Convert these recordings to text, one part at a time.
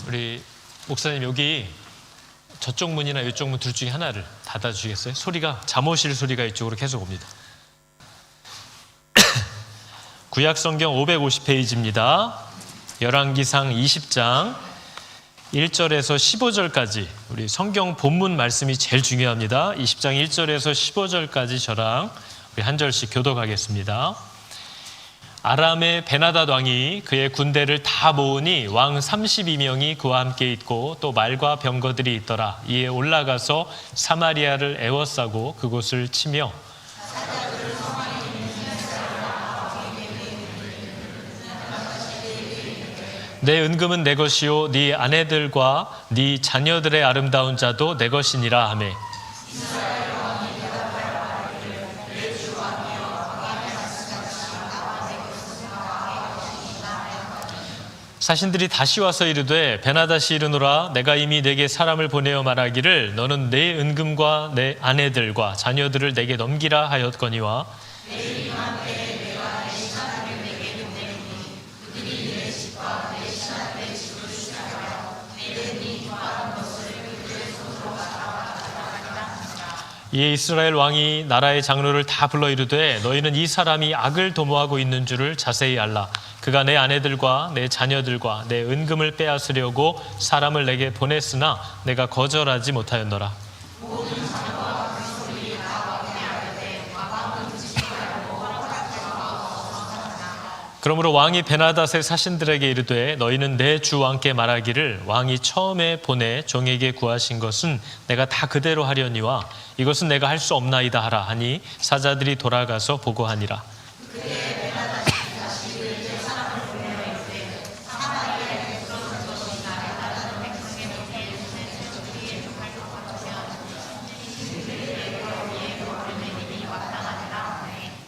우리 목사님 여기 저쪽 문이나 이쪽 문 둘 중에 하나를 닫아주시겠어요? 소리가 잠오실 소리가 이쪽으로 계속 옵니다. 구약성경 550페이지입니다. 열왕기상 20장 1절에서 15절까지 우리 성경 본문 말씀이 제일 중요합니다. 20장 1절에서 15절까지 저랑 우리 한 절씩 교독하겠습니다. 아람의 베나닷 왕이 그의 군대를 다 모으니 왕 32명이 그와 함께 있고 또 말과 병거들이 있더라. 이에 올라가서 사마리아를 에워싸고 그곳을 치며 내 은금은 내 것이요 네 아내들과 네 자녀들의 아름다운 자도 내 것이니라 하매 사신들이 다시 와서 이르되 베나닷이 이르노라 내가 이미 내게 사람을 보내어 말하기를 너는 내 은금과 내 아내들과 자녀들을 내게 넘기라 하였거니와 이에 이스라엘 왕이 나라의 장로를 다 불러 이르되 너희는 이 사람이 악을 도모하고 있는 줄을 자세히 알라. 그가 내 아내들과 내 자녀들과 내 은금을 빼앗으려고 사람을 내게 보냈으나 내가 거절하지 못하였노라. 그러므로 왕이 베나닷의 사신들에게 이르되 너희는 내 주 왕께 말하기를 왕이 처음에 보내 종에게 구하신 것은 내가 다 그대로 하려니와 이것은 내가 할 수 없나이다 하라 하니 사자들이 돌아가서 보고하니라.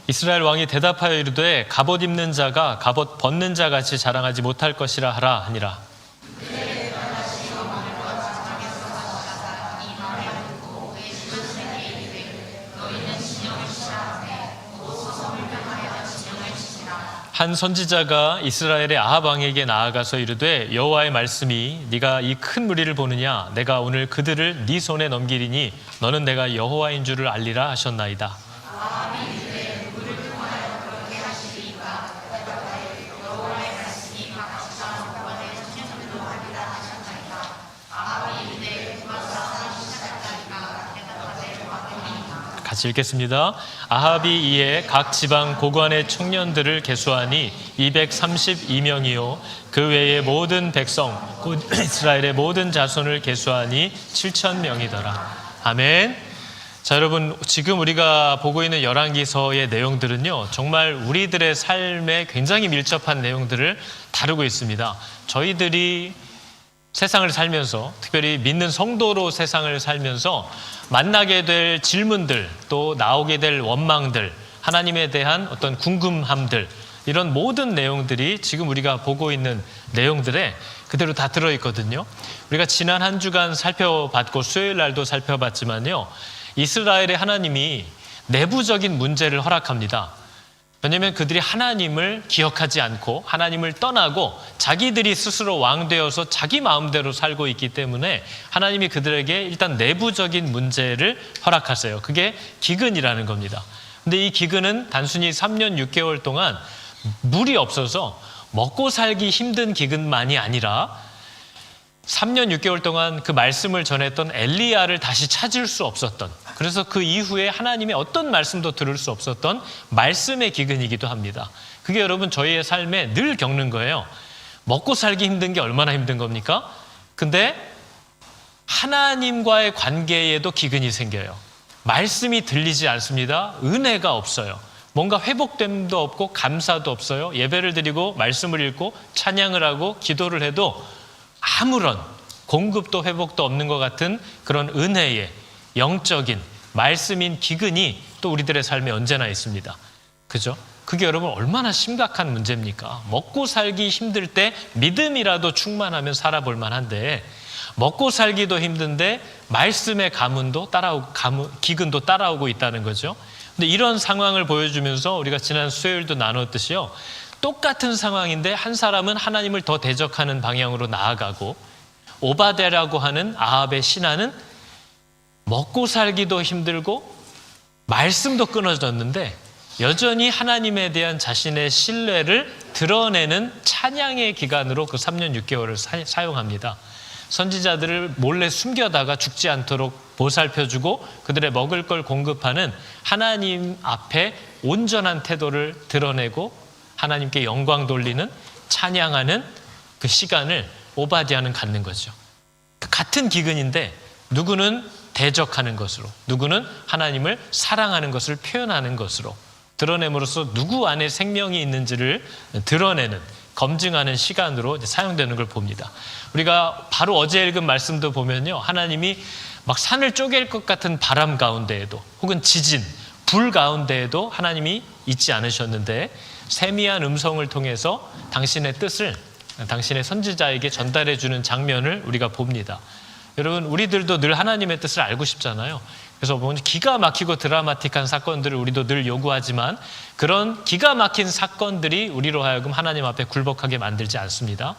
이스라엘 왕이 대답하여 이르되 갑옷 입는 자가 갑옷 벗는 자 같이 자랑하지 못할 것이라 하라 하니라. 한 선지자가 이스라엘의 아합 왕에게 나아가서 이르되 여호와의 말씀이 네가 이 큰 무리를 보느냐 내가 오늘 그들을 네 손에 넘기리니 너는 내가 여호와인 줄을 알리라 하셨나이다. 같이 읽겠습니다. 아합이 이에 각 지방 고관의 청년들을 계수하니 232명이요 그 외의 모든 백성 곧 이스라엘의 모든 자손을 계수하니 7,000명이더라. 아멘. 자, 여러분 지금 우리가 보고 있는 열왕기서의 내용들은요 정말 우리들의 삶에 굉장히 밀접한 내용들을 다루고 있습니다. 저희들이 세상을 살면서 특별히 믿는 성도로 세상을 살면서 만나게 될 질문들 또 나오게 될 원망들 하나님에 대한 어떤 궁금함들 이런 모든 내용들이 지금 우리가 보고 있는 내용들에 그대로 다 들어있거든요. 우리가 지난 한 주간 살펴봤고 수요일 날도 살펴봤지만요 이스라엘의 하나님이 내부적인 문제를 허락합니다. 왜냐하면 그들이 하나님을 기억하지 않고 하나님을 떠나고 자기들이 스스로 왕되어서 자기 마음대로 살고 있기 때문에 하나님이 그들에게 일단 내부적인 문제를 허락하세요. 그게 기근이라는 겁니다. 근데 이 기근은 단순히 3년 6개월 동안 물이 없어서 먹고 살기 힘든 기근만이 아니라 3년 6개월 동안 그 말씀을 전했던 엘리야를 다시 찾을 수 없었던 그래서 그 이후에 하나님의 어떤 말씀도 들을 수 없었던 말씀의 기근이기도 합니다. 그게 여러분 저희의 삶에 늘 겪는 거예요. 먹고 살기 힘든 게 얼마나 힘든 겁니까? 근데 하나님과의 관계에도 기근이 생겨요. 말씀이 들리지 않습니다. 은혜가 없어요. 뭔가 회복됨도 없고 감사도 없어요. 예배를 드리고 말씀을 읽고 찬양을 하고 기도를 해도 아무런 공급도 회복도 없는 것 같은 그런 은혜의 영적인 말씀인 기근이 또 우리들의 삶에 언제나 있습니다. 그죠? 그게 여러분 얼마나 심각한 문제입니까? 먹고 살기 힘들 때 믿음이라도 충만하면 살아볼 만한데 먹고 살기도 힘든데 말씀의 기근도 따라오고 있다는 거죠. 근데 이런 상황을 보여주면서 우리가 지난 수요일도 나눴듯이요. 똑같은 상황인데 한 사람은 하나님을 더 대적하는 방향으로 나아가고 오바댜라고 하는 아합의 신하는 먹고 살기도 힘들고 말씀도 끊어졌는데 여전히 하나님에 대한 자신의 신뢰를 드러내는 찬양의 기간으로 그 3년 6개월을 사용합니다. 선지자들을 몰래 숨겨다가 죽지 않도록 보살펴주고 그들의 먹을 걸 공급하는 하나님 앞에 온전한 태도를 드러내고 하나님께 영광 돌리는 찬양하는 그 시간을 오바댜는 갖는 거죠. 같은 기근인데 누구는 대적하는 것으로, 누구는 하나님을 사랑하는 것을 표현하는 것으로 드러냄으로써 누구 안에 생명이 있는지를 드러내는, 검증하는 시간으로 사용되는 걸 봅니다. 우리가 바로 어제 읽은 말씀도 보면요, 하나님이 막 산을 쪼갤 것 같은 바람 가운데에도 혹은 지진, 불 가운데에도 하나님이 있지 않으셨는데 세미한 음성을 통해서 당신의 뜻을 당신의 선지자에게 전달해 주는 장면을 우리가 봅니다. 여러분, 우리들도 늘 하나님의 뜻을 알고 싶잖아요. 그래서 기가 막히고 드라마틱한 사건들을 우리도 늘 요구하지만 그런 기가 막힌 사건들이 우리로 하여금 하나님 앞에 굴복하게 만들지 않습니다.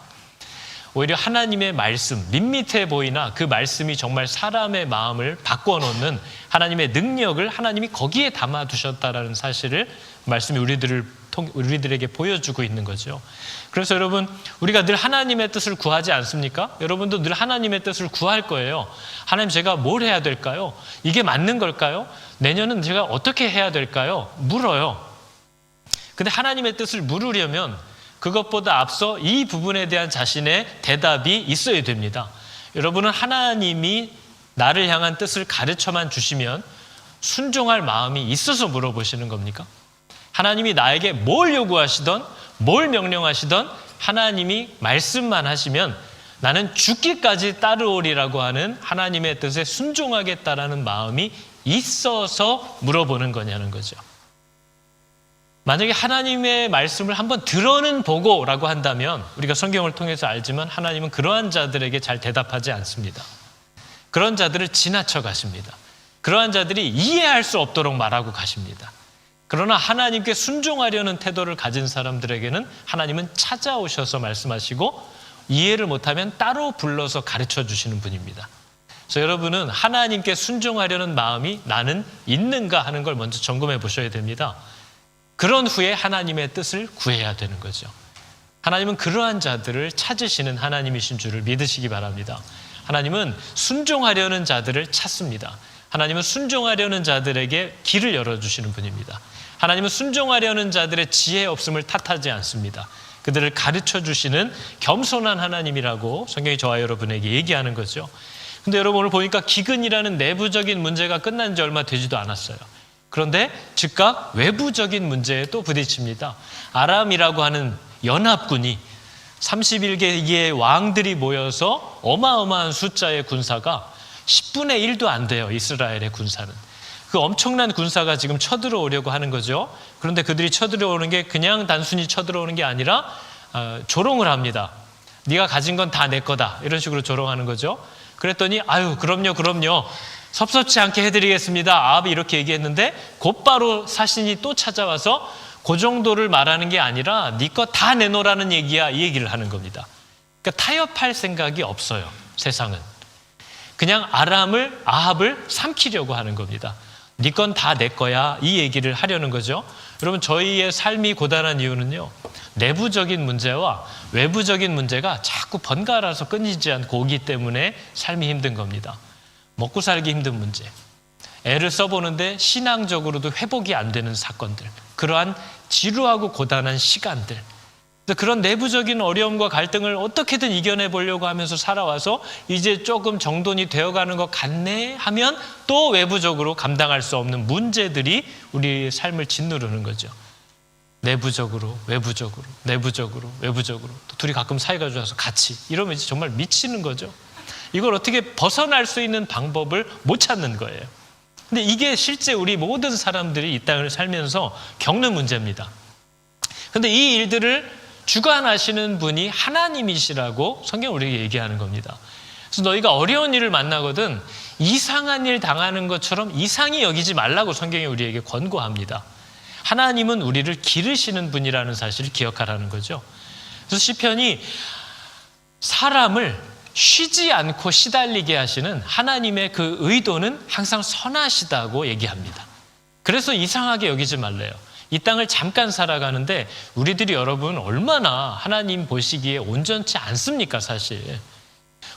오히려 하나님의 말씀, 밋밋해 보이나 그 말씀이 정말 사람의 마음을 바꿔놓는 하나님의 능력을 하나님이 거기에 담아두셨다라는 사실을 말씀이 우리들에게 보여주고 있는 거죠. 그래서 여러분, 우리가 늘 하나님의 뜻을 구하지 않습니까? 여러분도 늘 하나님의 뜻을 구할 거예요. 하나님, 제가 뭘 해야 될까요? 이게 맞는 걸까요? 내년은 제가 어떻게 해야 될까요? 물어요. 근데 하나님의 뜻을 물으려면 그것보다 앞서 이 부분에 대한 자신의 대답이 있어야 됩니다. 여러분은 하나님이 나를 향한 뜻을 가르쳐만 주시면 순종할 마음이 있어서 물어보시는 겁니까? 하나님이 나에게 뭘 요구하시던 뭘 명령하시던 하나님이 말씀만 하시면 나는 죽기까지 따르오리라고 하는 하나님의 뜻에 순종하겠다라는 마음이 있어서 물어보는 거냐는 거죠. 만약에 하나님의 말씀을 한번 들어는 보고라고 한다면 우리가 성경을 통해서 알지만 하나님은 그러한 자들에게 잘 대답하지 않습니다. 그런 자들을 지나쳐 가십니다. 그러한 자들이 이해할 수 없도록 말하고 가십니다. 그러나 하나님께 순종하려는 태도를 가진 사람들에게는 하나님은 찾아오셔서 말씀하시고 이해를 못하면 따로 불러서 가르쳐 주시는 분입니다. 그래서 여러분은 하나님께 순종하려는 마음이 나는 있는가 하는 걸 먼저 점검해 보셔야 됩니다. 그런 후에 하나님의 뜻을 구해야 되는 거죠. 하나님은 그러한 자들을 찾으시는 하나님이신 줄을 믿으시기 바랍니다. 하나님은 순종하려는 자들을 찾습니다. 하나님은 순종하려는 자들에게 길을 열어주시는 분입니다. 하나님은 순종하려는 자들의 지혜 없음을 탓하지 않습니다. 그들을 가르쳐 주시는 겸손한 하나님이라고 성경이 저와 여러분에게 얘기하는 거죠. 근데 여러분, 오늘 보니까 기근이라는 내부적인 문제가 끝난 지 얼마 되지도 않았어요. 그런데 즉각 외부적인 문제에 또 부딪힙니다. 아람이라고 하는 연합군이 31개의 왕들이 모여서 어마어마한 숫자의 군사가 10분의 1도 안 돼요. 이스라엘의 군사는. 그 엄청난 군사가 지금 쳐들어오려고 하는 거죠. 그런데 그들이 쳐들어오는 게 그냥 단순히 쳐들어오는 게 아니라 조롱을 합니다. 네가 가진 건 다 내 거다. 이런 식으로 조롱하는 거죠. 그랬더니 아유, 그럼요. 섭섭치 않게 해드리겠습니다. 아합이 이렇게 얘기했는데 곧바로 사신이 또 찾아와서 그 정도를 말하는 게 아니라 네 거 다 내놓으라는 얘기야, 이 얘기를 하는 겁니다. 그러니까 타협할 생각이 없어요. 세상은. 그냥 아합을 삼키려고 하는 겁니다. 네 건 다 내 거야, 이 얘기를 하려는 거죠. 여러분, 저희의 삶이 고단한 이유는요, 내부적인 문제와 외부적인 문제가 자꾸 번갈아서 끊이지 않고 오기 때문에 삶이 힘든 겁니다. 먹고 살기 힘든 문제, 애를 써보는데 신앙적으로도 회복이 안 되는 사건들, 그러한 지루하고 고단한 시간들, 그런 내부적인 어려움과 갈등을 어떻게든 이겨내보려고 하면서 살아와서 이제 조금 정돈이 되어가는 것 같네 하면 또 외부적으로 감당할 수 없는 문제들이 우리의 삶을 짓누르는 거죠. 내부적으로, 외부적으로, 내부적으로, 외부적으로. 또 둘이 가끔 사이가 좋아서 같이 이러면 이제 정말 미치는 거죠. 이걸 어떻게 벗어날 수 있는 방법을 못 찾는 거예요. 근데 이게 실제 우리 모든 사람들이 이 땅을 살면서 겪는 문제입니다. 근데 이 일들을 주관하시는 분이 하나님이시라고 성경 우리에게 얘기하는 겁니다. 그래서 너희가 어려운 일을 만나거든 이상한 일 당하는 것처럼 이상히 여기지 말라고 성경이 우리에게 권고합니다. 하나님은 우리를 기르시는 분이라는 사실을 기억하라는 거죠. 그래서 시편이 사람을 쉬지 않고 시달리게 하시는 하나님의 그 의도는 항상 선하시다고 얘기합니다. 그래서 이상하게 여기지 말래요. 이 땅을 잠깐 살아가는데 우리들이 여러분 얼마나 하나님 보시기에 온전치 않습니까 사실.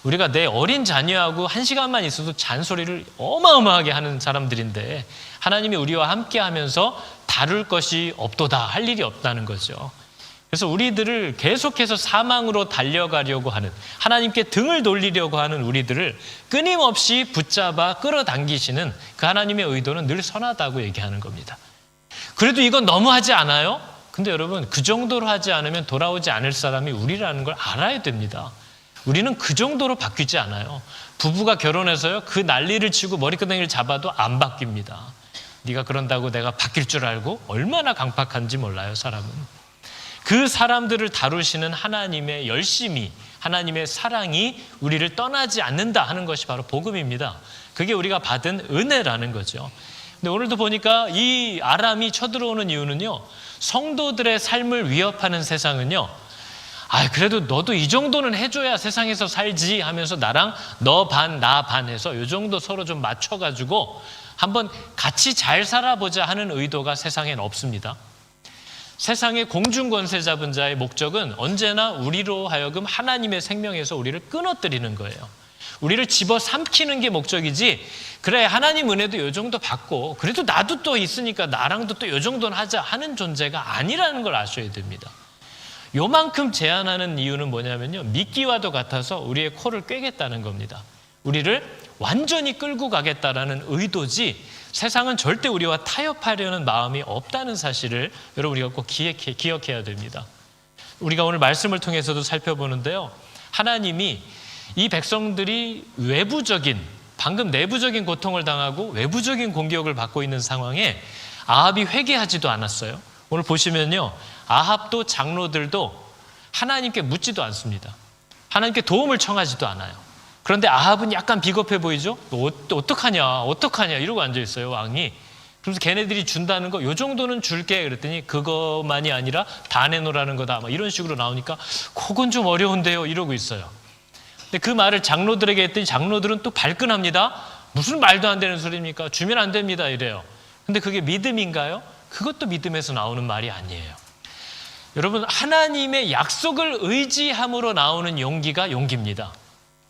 우리가 내 어린 자녀하고 1시간만 있어도 잔소리를 어마어마하게 하는 사람들인데 하나님이 우리와 함께 하면서 다룰 것이 없도다 할 일이 없다는 거죠. 그래서 우리들을 계속해서 사망으로 달려가려고 하는, 하나님께 등을 돌리려고 하는 우리들을 끊임없이 붙잡아 끌어당기시는 그 하나님의 의도는 늘 선하다고 얘기하는 겁니다. 그래도 이건 너무하지 않아요? 근데 여러분 그 정도로 하지 않으면 돌아오지 않을 사람이 우리라는 걸 알아야 됩니다. 우리는 그 정도로 바뀌지 않아요. 부부가 결혼해서요 그 난리를 치고 머리끄댕이를 잡아도 안 바뀝니다. 네가 그런다고 내가 바뀔 줄 알고 얼마나 강팍한지 몰라요 사람은. 그 사람들을 다루시는 하나님의 열심이, 하나님의 사랑이 우리를 떠나지 않는다 하는 것이 바로 복음입니다. 그게 우리가 받은 은혜라는 거죠. 근데 오늘도 보니까 이 아람이 쳐들어오는 이유는요, 성도들의 삶을 위협하는 세상은요, 그래도 너도 이 정도는 해줘야 세상에서 살지 하면서 나랑 너 반, 나 반 해서 이 정도 서로 좀 맞춰가지고 한번 같이 잘 살아보자 하는 의도가 세상엔 없습니다. 세상의 공중권세 잡은 자의 목적은 언제나 우리로 하여금 하나님의 생명에서 우리를 끊어뜨리는 거예요. 우리를 집어삼키는 게 목적이지, 그래 하나님 은혜도 이 정도 받고 그래도 나도 또 있으니까 나랑도 또 이 정도는 하자 하는 존재가 아니라는 걸 아셔야 됩니다. 요만큼 제한하는 이유는 뭐냐면요, 미끼와도 같아서 우리의 코를 꿰겠다는 겁니다. 우리를 완전히 끌고 가겠다라는 의도지 세상은 절대 우리와 타협하려는 마음이 없다는 사실을 여러분 우리가 꼭 기억해야 됩니다. 우리가 오늘 말씀을 통해서도 살펴보는데요, 하나님이 이 백성들이 외부적인, 방금 내부적인 고통을 당하고 외부적인 공격을 받고 있는 상황에 아합이 회개하지도 않았어요. 오늘 보시면요, 아합도 장로들도 하나님께 묻지도 않습니다. 하나님께 도움을 청하지도 않아요. 그런데 아합은 약간 비겁해 보이죠? 너 어떡하냐 이러고 앉아있어요 왕이. 그래서 걔네들이 준다는 거 요 정도는 줄게 그랬더니 그것만이 아니라 다 내놓으라는 거다 막 이런 식으로 나오니까 그건 좀 어려운데요 이러고 있어요. 근데 그 말을 장로들에게 했더니 장로들은 또 발끈합니다. 무슨 말도 안 되는 소리입니까? 주면 안 됩니다 이래요. 근데 그게 믿음인가요? 그것도 믿음에서 나오는 말이 아니에요. 여러분 하나님의 약속을 의지함으로 나오는 용기가 용기입니다.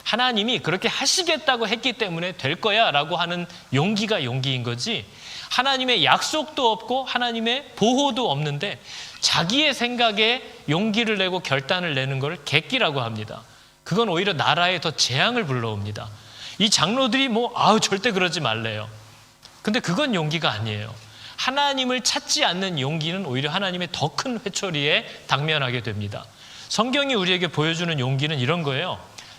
하나님이 그렇게 하시겠다고 했기 때문에 될 거야 라고 하는 용기가 용기인 거지, 하나님의 약속도 없고 하나님의 보호도 없는데 자기의 생각에 용기를 내고 결단을 내는 걸 객기라고 합니다. 그건 오히려 나라에 더 재앙을 불러옵니다. 이 장로들이 절대 그러지 말래요. 근데 그건 용기가 아니에요. 하나님을 찾지 않는 용기는 오히려 하나님의 더 큰 회초리에 당면하게 됩니다. 성경이 우리에게 보여주는 용기는 이런 거예요.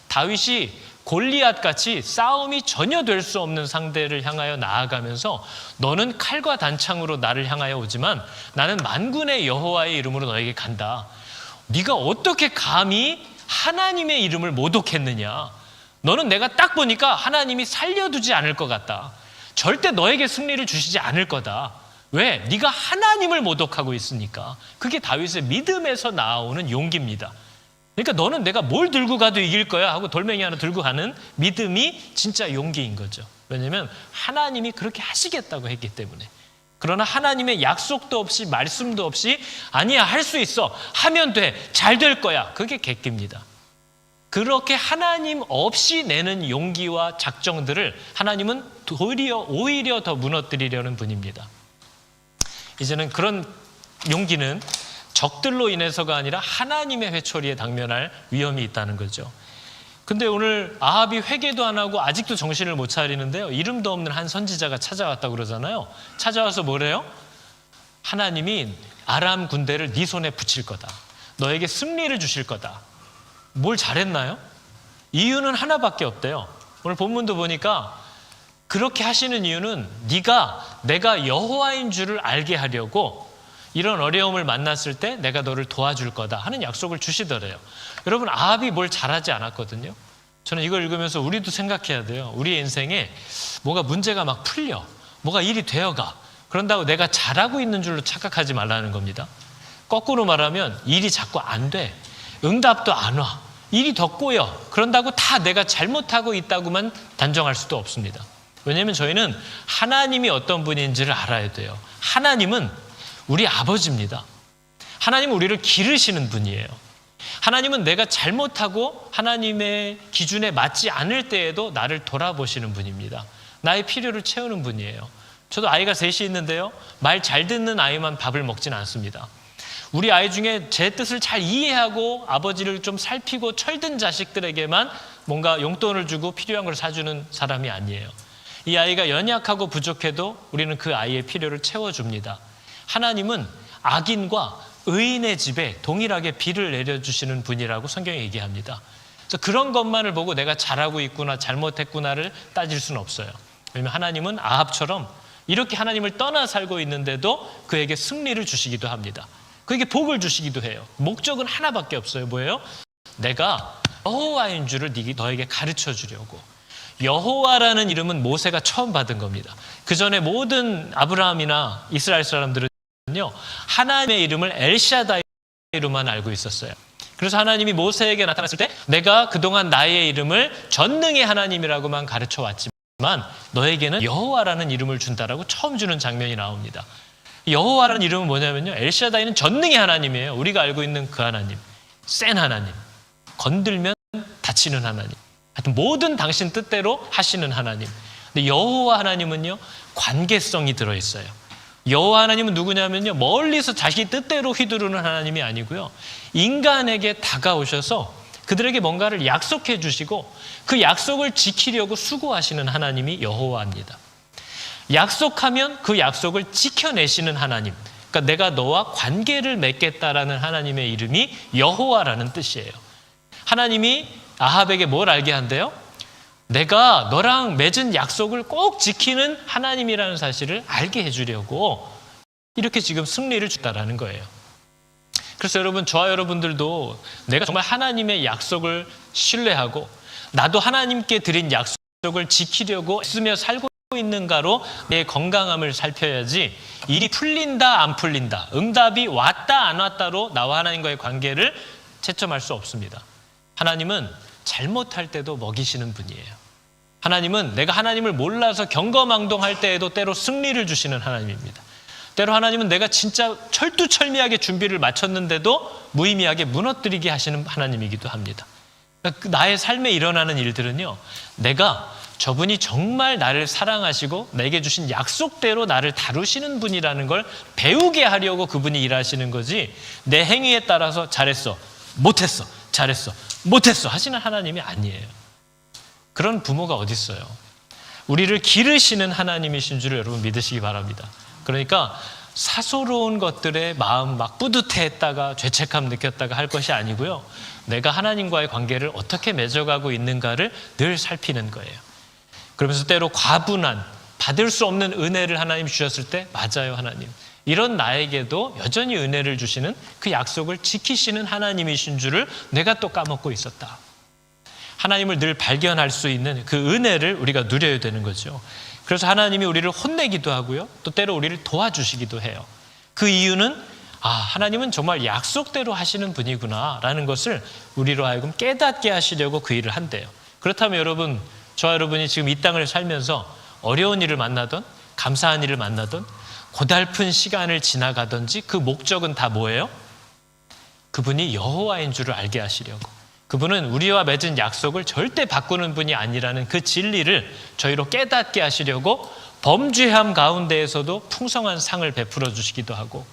다윗이 골리앗같이 싸움이 전혀 될 수 없는 상대를 향하여 나아가면서 너는 칼과 단창으로 나를 향하여 오지만 나는 만군의 여호와의 이름으로 너에게 간다. 네가 어떻게 감히 하나님의 이름을 모독했느냐. 너는 내가 딱 보니까 하나님이 살려두지 않을 것 같다. 절대 너에게 승리를 주시지 않을 거다. 왜? 네가 하나님을 모독하고 있으니까. 그게 다윗의 믿음에서 나오는 용기입니다. 그러니까 너는 내가 뭘 들고 가도 이길 거야 하고 돌멩이 하나 들고 가는 믿음이 진짜 용기인 거죠. 왜냐하면 하나님이 그렇게 하시겠다고 했기 때문에. 그러나 하나님의 약속도 없이 말씀도 없이 아니야 할 수 있어 하면 돼 잘 될 거야 그게 객기입니다. 그렇게 하나님 없이 내는 용기와 작정들을 하나님은 오히려 더 무너뜨리려는 분입니다. 이제는 그런 용기는 적들로 인해서가 아니라 하나님의 회초리에 당면할 위험이 있다는 거죠. 근데 오늘 아합이 회개도 안 하고 아직도 정신을 못 차리는데요, 이름도 없는 한 선지자가 찾아왔다고 그러잖아요. 찾아와서 뭐래요? 하나님이 아람 군대를 네 손에 붙일 거다. 너에게 승리를 주실 거다. 뭘 잘했나요? 이유는 하나밖에 없대요. 오늘 본문도 보니까 그렇게 하시는 이유는 내가 여호와인 줄을 알게 하려고 이런 어려움을 만났을 때 내가 너를 도와줄 거다 하는 약속을 주시더래요. 여러분 아합이 뭘 잘하지 않았거든요. 저는 이걸 읽으면서 우리도 생각해야 돼요. 우리의 인생에 뭐가 문제가 막 풀려, 뭐가 일이 되어가, 그런다고 내가 잘하고 있는 줄로 착각하지 말라는 겁니다. 거꾸로 말하면 일이 자꾸 안 돼, 응답도 안 와, 일이 더 꼬여. 그런다고 다 내가 잘못하고 있다고만 단정할 수도 없습니다. 왜냐하면 저희는 하나님이 어떤 분인지를 알아야 돼요. 하나님은 우리 아버지입니다. 하나님은 우리를 기르시는 분이에요. 하나님은 내가 잘못하고 하나님의 기준에 맞지 않을 때에도 나를 돌아보시는 분입니다. 나의 필요를 채우는 분이에요. 저도 아이가 셋이 있는데요. 말 잘 듣는 아이만 밥을 먹진 않습니다. 우리 아이 중에 제 뜻을 잘 이해하고 아버지를 좀 살피고 철든 자식들에게만 뭔가 용돈을 주고 필요한 걸 사주는 사람이 아니에요. 이 아이가 연약하고 부족해도 우리는 그 아이의 필요를 채워줍니다. 하나님은 악인과 의인의 집에 동일하게 비를 내려주시는 분이라고 성경이 얘기합니다. 그래서 그런 것만을 보고 내가 잘하고 있구나 잘못했구나를 따질 수는 없어요. 왜냐하면 하나님은 아합처럼 이렇게 하나님을 떠나 살고 있는데도 그에게 승리를 주시기도 합니다. 그에게 복을 주시기도 해요. 목적은 하나밖에 없어요. 뭐예요? 내가 여호와인 줄을 너에게 가르쳐 주려고. 여호와라는 이름은 모세가 처음 받은 겁니다. 그 전에 모든 아브라함이나 이스라엘 사람들은요, 하나님의 이름을 엘샤다이로만 알고 있었어요. 그래서 하나님이 모세에게 나타났을 때 내가 그동안 나의 이름을 전능의 하나님이라고만 가르쳐 왔지만 너에게는 여호와라는 이름을 준다라고 처음 주는 장면이 나옵니다. 여호와라는 이름은 뭐냐면요, 엘샤다이는 전능의 하나님이에요. 우리가 알고 있는 그 하나님, 센 하나님, 건들면 다치는 하나님, 하여튼 모든 당신 뜻대로 하시는 하나님. 근데 여호와 하나님은요, 관계성이 들어있어요. 여호와 하나님은 누구냐면요, 멀리서 자기 뜻대로 휘두르는 하나님이 아니고요, 인간에게 다가오셔서 그들에게 뭔가를 약속해 주시고 그 약속을 지키려고 수고하시는 하나님이 여호와입니다. 약속하면 그 약속을 지켜내시는 하나님, 그러니까 내가 너와 관계를 맺겠다라는 하나님의 이름이 여호와라는 뜻이에요. 하나님이 아합에게 뭘 알게 한대요? 내가 너랑 맺은 약속을 꼭 지키는 하나님이라는 사실을 알게 해주려고 이렇게 지금 승리를 줬다라는 거예요. 그래서 여러분, 저와 여러분들도 내가 정말 하나님의 약속을 신뢰하고 나도 하나님께 드린 약속을 지키려고 애쓰며 살고 있는가로 내 건강함을 살펴야지, 일이 풀린다 안 풀린다, 응답이 왔다 안 왔다로 나와 하나님과의 관계를 채점할 수 없습니다. 하나님은 잘못할 때도 먹이시는 분이에요. 하나님은 내가 하나님을 몰라서 경거망동할 때에도 때로 승리를 주시는 하나님입니다. 때로 하나님은 내가 진짜 철두철미하게 준비를 마쳤는데도 무의미하게 무너뜨리게 하시는 하나님이기도 합니다. 그러니까 나의 삶에 일어나는 일들은요, 내가 저분이 정말 나를 사랑하시고 내게 주신 약속대로 나를 다루시는 분이라는 걸 배우게 하려고 그분이 일하시는 거지, 내 행위에 따라서 잘했어, 못했어, 잘했어, 못했어 하시는 하나님이 아니에요. 그런 부모가 어디 있어요? 우리를 기르시는 하나님이신 줄 여러분 믿으시기 바랍니다. 그러니까 사소로운 것들에 마음 막 뿌듯해했다가 죄책감 느꼈다가 할 것이 아니고요, 내가 하나님과의 관계를 어떻게 맺어가고 있는가를 늘 살피는 거예요. 그러면서 때로 과분한 받을 수 없는 은혜를 하나님 주셨을 때, 맞아요 하나님, 이런 나에게도 여전히 은혜를 주시는 그 약속을 지키시는 하나님이신 줄을 내가 또 까먹고 있었다. 하나님을 늘 발견할 수 있는 그 은혜를 우리가 누려야 되는 거죠. 그래서 하나님이 우리를 혼내기도 하고요, 또 때로 우리를 도와주시기도 해요. 그 이유는 하나님은 정말 약속대로 하시는 분이구나 라는 것을 우리로 하여금 깨닫게 하시려고 그 일을 한대요. 그렇다면 여러분, 저와 여러분이 지금 이 땅을 살면서 어려운 일을 만나던 감사한 일을 만나던 고달픈 시간을 지나가든지 그 목적은 다 뭐예요? 그분이 여호와인 줄을 알게 하시려고, 그분은 우리와 맺은 약속을 절대 바꾸는 분이 아니라는 그 진리를 저희로 깨닫게 하시려고 범죄함 가운데에서도 풍성한 상을 베풀어 주시기도 하고,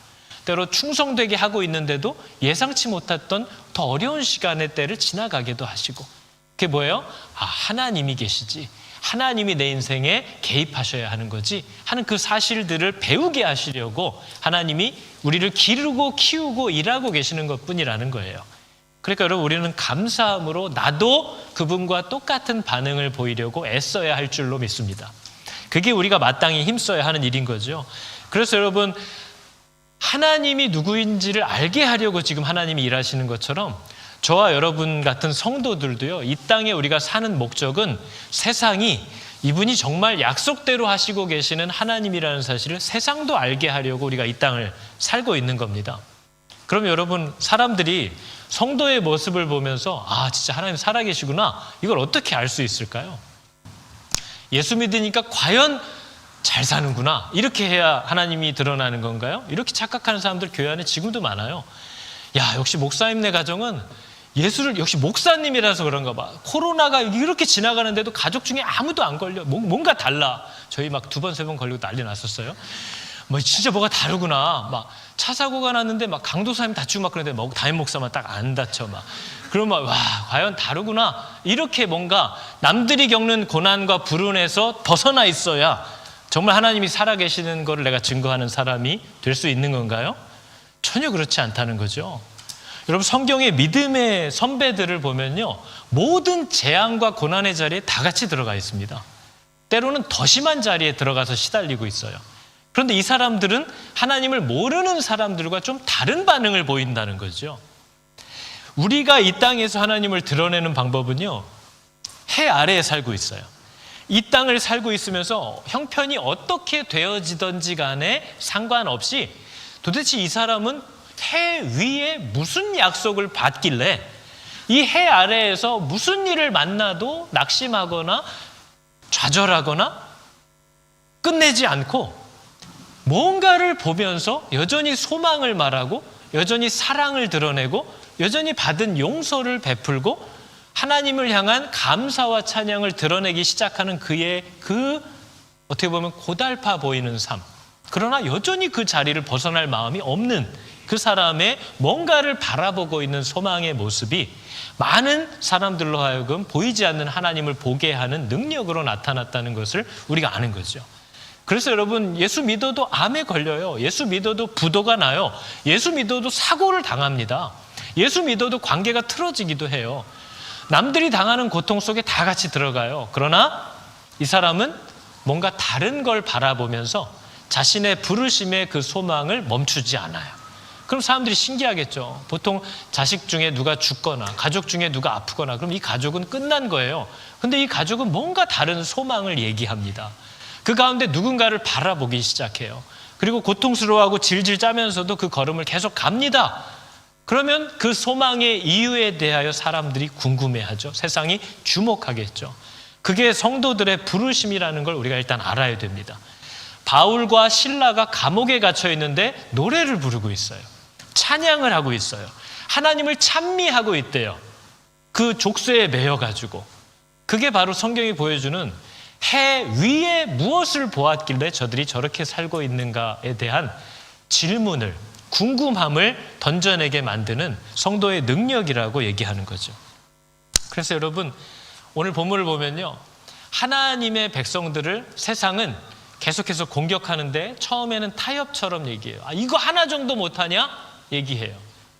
때로 충성되게 하고 있는데도 예상치 못했던 더 어려운 시간의 때를 지나가기도 하시고, 그게 뭐예요? 하나님이 계시지, 하나님이 내 인생에 개입하셔야 하는 거지 하는 그 사실들을 배우게 하시려고 하나님이 우리를 기르고 키우고 일하고 계시는 것뿐이라는 거예요. 그러니까 여러분, 우리는 감사함으로 나도 그분과 똑같은 반응을 보이려고 애써야 할 줄로 믿습니다. 그게 우리가 마땅히 힘써야 하는 일인 거죠. 그래서 여러분, 하나님이 누구인지를 알게 하려고 지금 하나님이 일하시는 것처럼 저와 여러분 같은 성도들도요, 이 땅에 우리가 사는 목적은 세상이 이분이 정말 약속대로 하시고 계시는 하나님이라는 사실을 세상도 알게 하려고 우리가 이 땅을 살고 있는 겁니다. 그럼 여러분, 사람들이 성도의 모습을 보면서 진짜 하나님 살아계시구나, 이걸 어떻게 알 수 있을까요? 예수 믿으니까 과연 잘 사는구나, 이렇게 해야 하나님이 드러나는 건가요? 이렇게 착각하는 사람들 교회 안에 지금도 많아요. 야, 역시 목사님네 가정은 예수를, 역시 목사님이라서 그런가 봐. 코로나가 이렇게 지나가는데도 가족 중에 아무도 안 걸려. 뭔가 달라. 저희 막 2번, 3번 걸리고 난리 났었어요. 진짜 뭐가 다르구나. 막 차 사고가 났는데 막 강도사님 다치고 막 그러는데 담임 목사만 딱 안 다쳐. 그러면 와, 과연 다르구나. 이렇게 뭔가 남들이 겪는 고난과 불운에서 벗어나 있어야 정말 하나님이 살아계시는 것을 내가 증거하는 사람이 될 수 있는 건가요? 전혀 그렇지 않다는 거죠. 여러분, 성경의 믿음의 선배들을 보면요, 모든 재앙과 고난의 자리에 다 같이 들어가 있습니다. 때로는 더 심한 자리에 들어가서 시달리고 있어요. 그런데 이 사람들은 하나님을 모르는 사람들과 좀 다른 반응을 보인다는 거죠. 우리가 이 땅에서 하나님을 드러내는 방법은요, 해 아래에 살고 있어요. 이 땅을 살고 있으면서 형편이 어떻게 되어지든지 간에 상관없이 도대체 이 사람은 해 위에 무슨 약속을 받길래 이 해 아래에서 무슨 일을 만나도 낙심하거나 좌절하거나 끝내지 않고 뭔가를 보면서 여전히 소망을 말하고 여전히 사랑을 드러내고 여전히 받은 용서를 베풀고 하나님을 향한 감사와 찬양을 드러내기 시작하는 그의 어떻게 보면 고달파 보이는 삶, 그러나 여전히 그 자리를 벗어날 마음이 없는 그 사람의 뭔가를 바라보고 있는 소망의 모습이 많은 사람들로 하여금 보이지 않는 하나님을 보게 하는 능력으로 나타났다는 것을 우리가 아는 거죠. 그래서 여러분, 예수 믿어도 암에 걸려요. 예수 믿어도 부도가 나요. 예수 믿어도 사고를 당합니다. 예수 믿어도 관계가 틀어지기도 해요. 남들이 당하는 고통 속에 다 같이 들어가요. 그러나 이 사람은 뭔가 다른 걸 바라보면서 자신의 부르심의 그 소망을 멈추지 않아요. 그럼 사람들이 신기하겠죠. 보통 자식 중에 누가 죽거나 가족 중에 누가 아프거나 그럼 이 가족은 끝난 거예요. 근데 이 가족은 뭔가 다른 소망을 얘기합니다. 그 가운데 누군가를 바라보기 시작해요. 그리고 고통스러워하고 질질 짜면서도 그 걸음을 계속 갑니다. 그러면 그 소망의 이유에 대하여 사람들이 궁금해하죠. 세상이 주목하겠죠. 그게 성도들의 부르심이라는 걸 우리가 일단 알아야 됩니다. 바울과 실라가 감옥에 갇혀 있는데 노래를 부르고 있어요. 찬양을 하고 있어요. 하나님을 찬미하고 있대요. 그 족쇄에 매여가지고. 그게 바로 성경이 보여주는 해 위에 무엇을 보았길래 저들이 저렇게 살고 있는가에 대한 질문을, 궁금함을 던져내게 만드는 성도의 능력이라고 얘기하는 거죠. 그래서 여러분, 오늘 본문을 보면요, 하나님의 백성들을 세상은 계속해서 공격하는데 처음에는 타협처럼 얘기해요. 이거 하나 정도 못하냐? 얘기해요.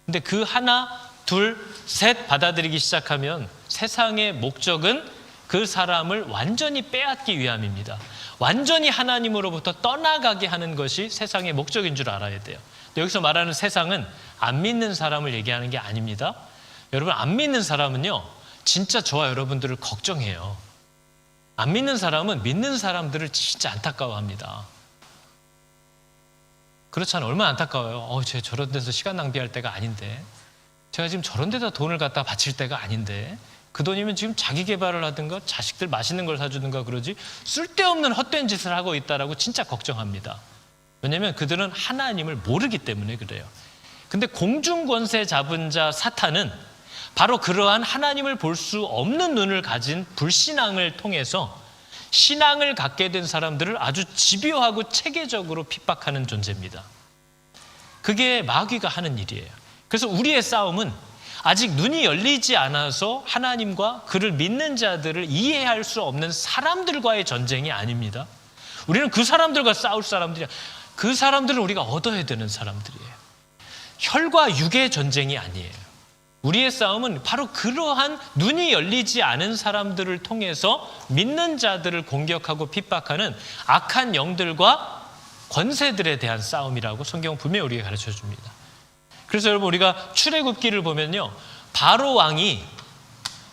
근데 그 하나, 둘, 셋 받아들이기 시작하면 세상의 목적은 그 사람을 완전히 빼앗기 위함입니다. 완전히 하나님으로부터 떠나가게 하는 것이 세상의 목적인 줄 알아야 돼요. 여기서 말하는 세상은 안 믿는 사람을 얘기하는 게 아닙니다. 여러분, 안 믿는 사람은요, 진짜 저와 여러분들을 걱정해요. 안 믿는 사람은 믿는 사람들을 진짜 안타까워합니다. 그렇잖아요. 얼마나 안타까워요. 제가 저런 데서 시간 낭비할 때가 아닌데, 제가 지금 저런 데다 돈을 갖다 바칠 때가 아닌데, 그 돈이면 지금 자기 개발을 하든가 자식들 맛있는 걸 사주든가 그러지 쓸데없는 헛된 짓을 하고 있다라고 진짜 걱정합니다. 왜냐하면 그들은 하나님을 모르기 때문에 그래요. 근데 공중권세 잡은 자 사탄은 바로 그러한 하나님을 볼 수 없는 눈을 가진 불신앙을 통해서 신앙을 갖게 된 사람들을 아주 집요하고 체계적으로 핍박하는 존재입니다. 그게 마귀가 하는 일이에요. 그래서 우리의 싸움은 아직 눈이 열리지 않아서 하나님과 그를 믿는 자들을 이해할 수 없는 사람들과의 전쟁이 아닙니다. 우리는 그 사람들과 싸울 사람들이야. 그 사람들은 우리가 얻어야 되는 사람들이에요. 혈과 육의 전쟁이 아니에요. 우리의 싸움은 바로 그러한 눈이 열리지 않은 사람들을 통해서 믿는 자들을 공격하고 핍박하는 악한 영들과 권세들에 대한 싸움이라고 성경은 분명히 우리에게 가르쳐 줍니다. 그래서 여러분, 우리가 출애굽기를 보면요, 바로 왕이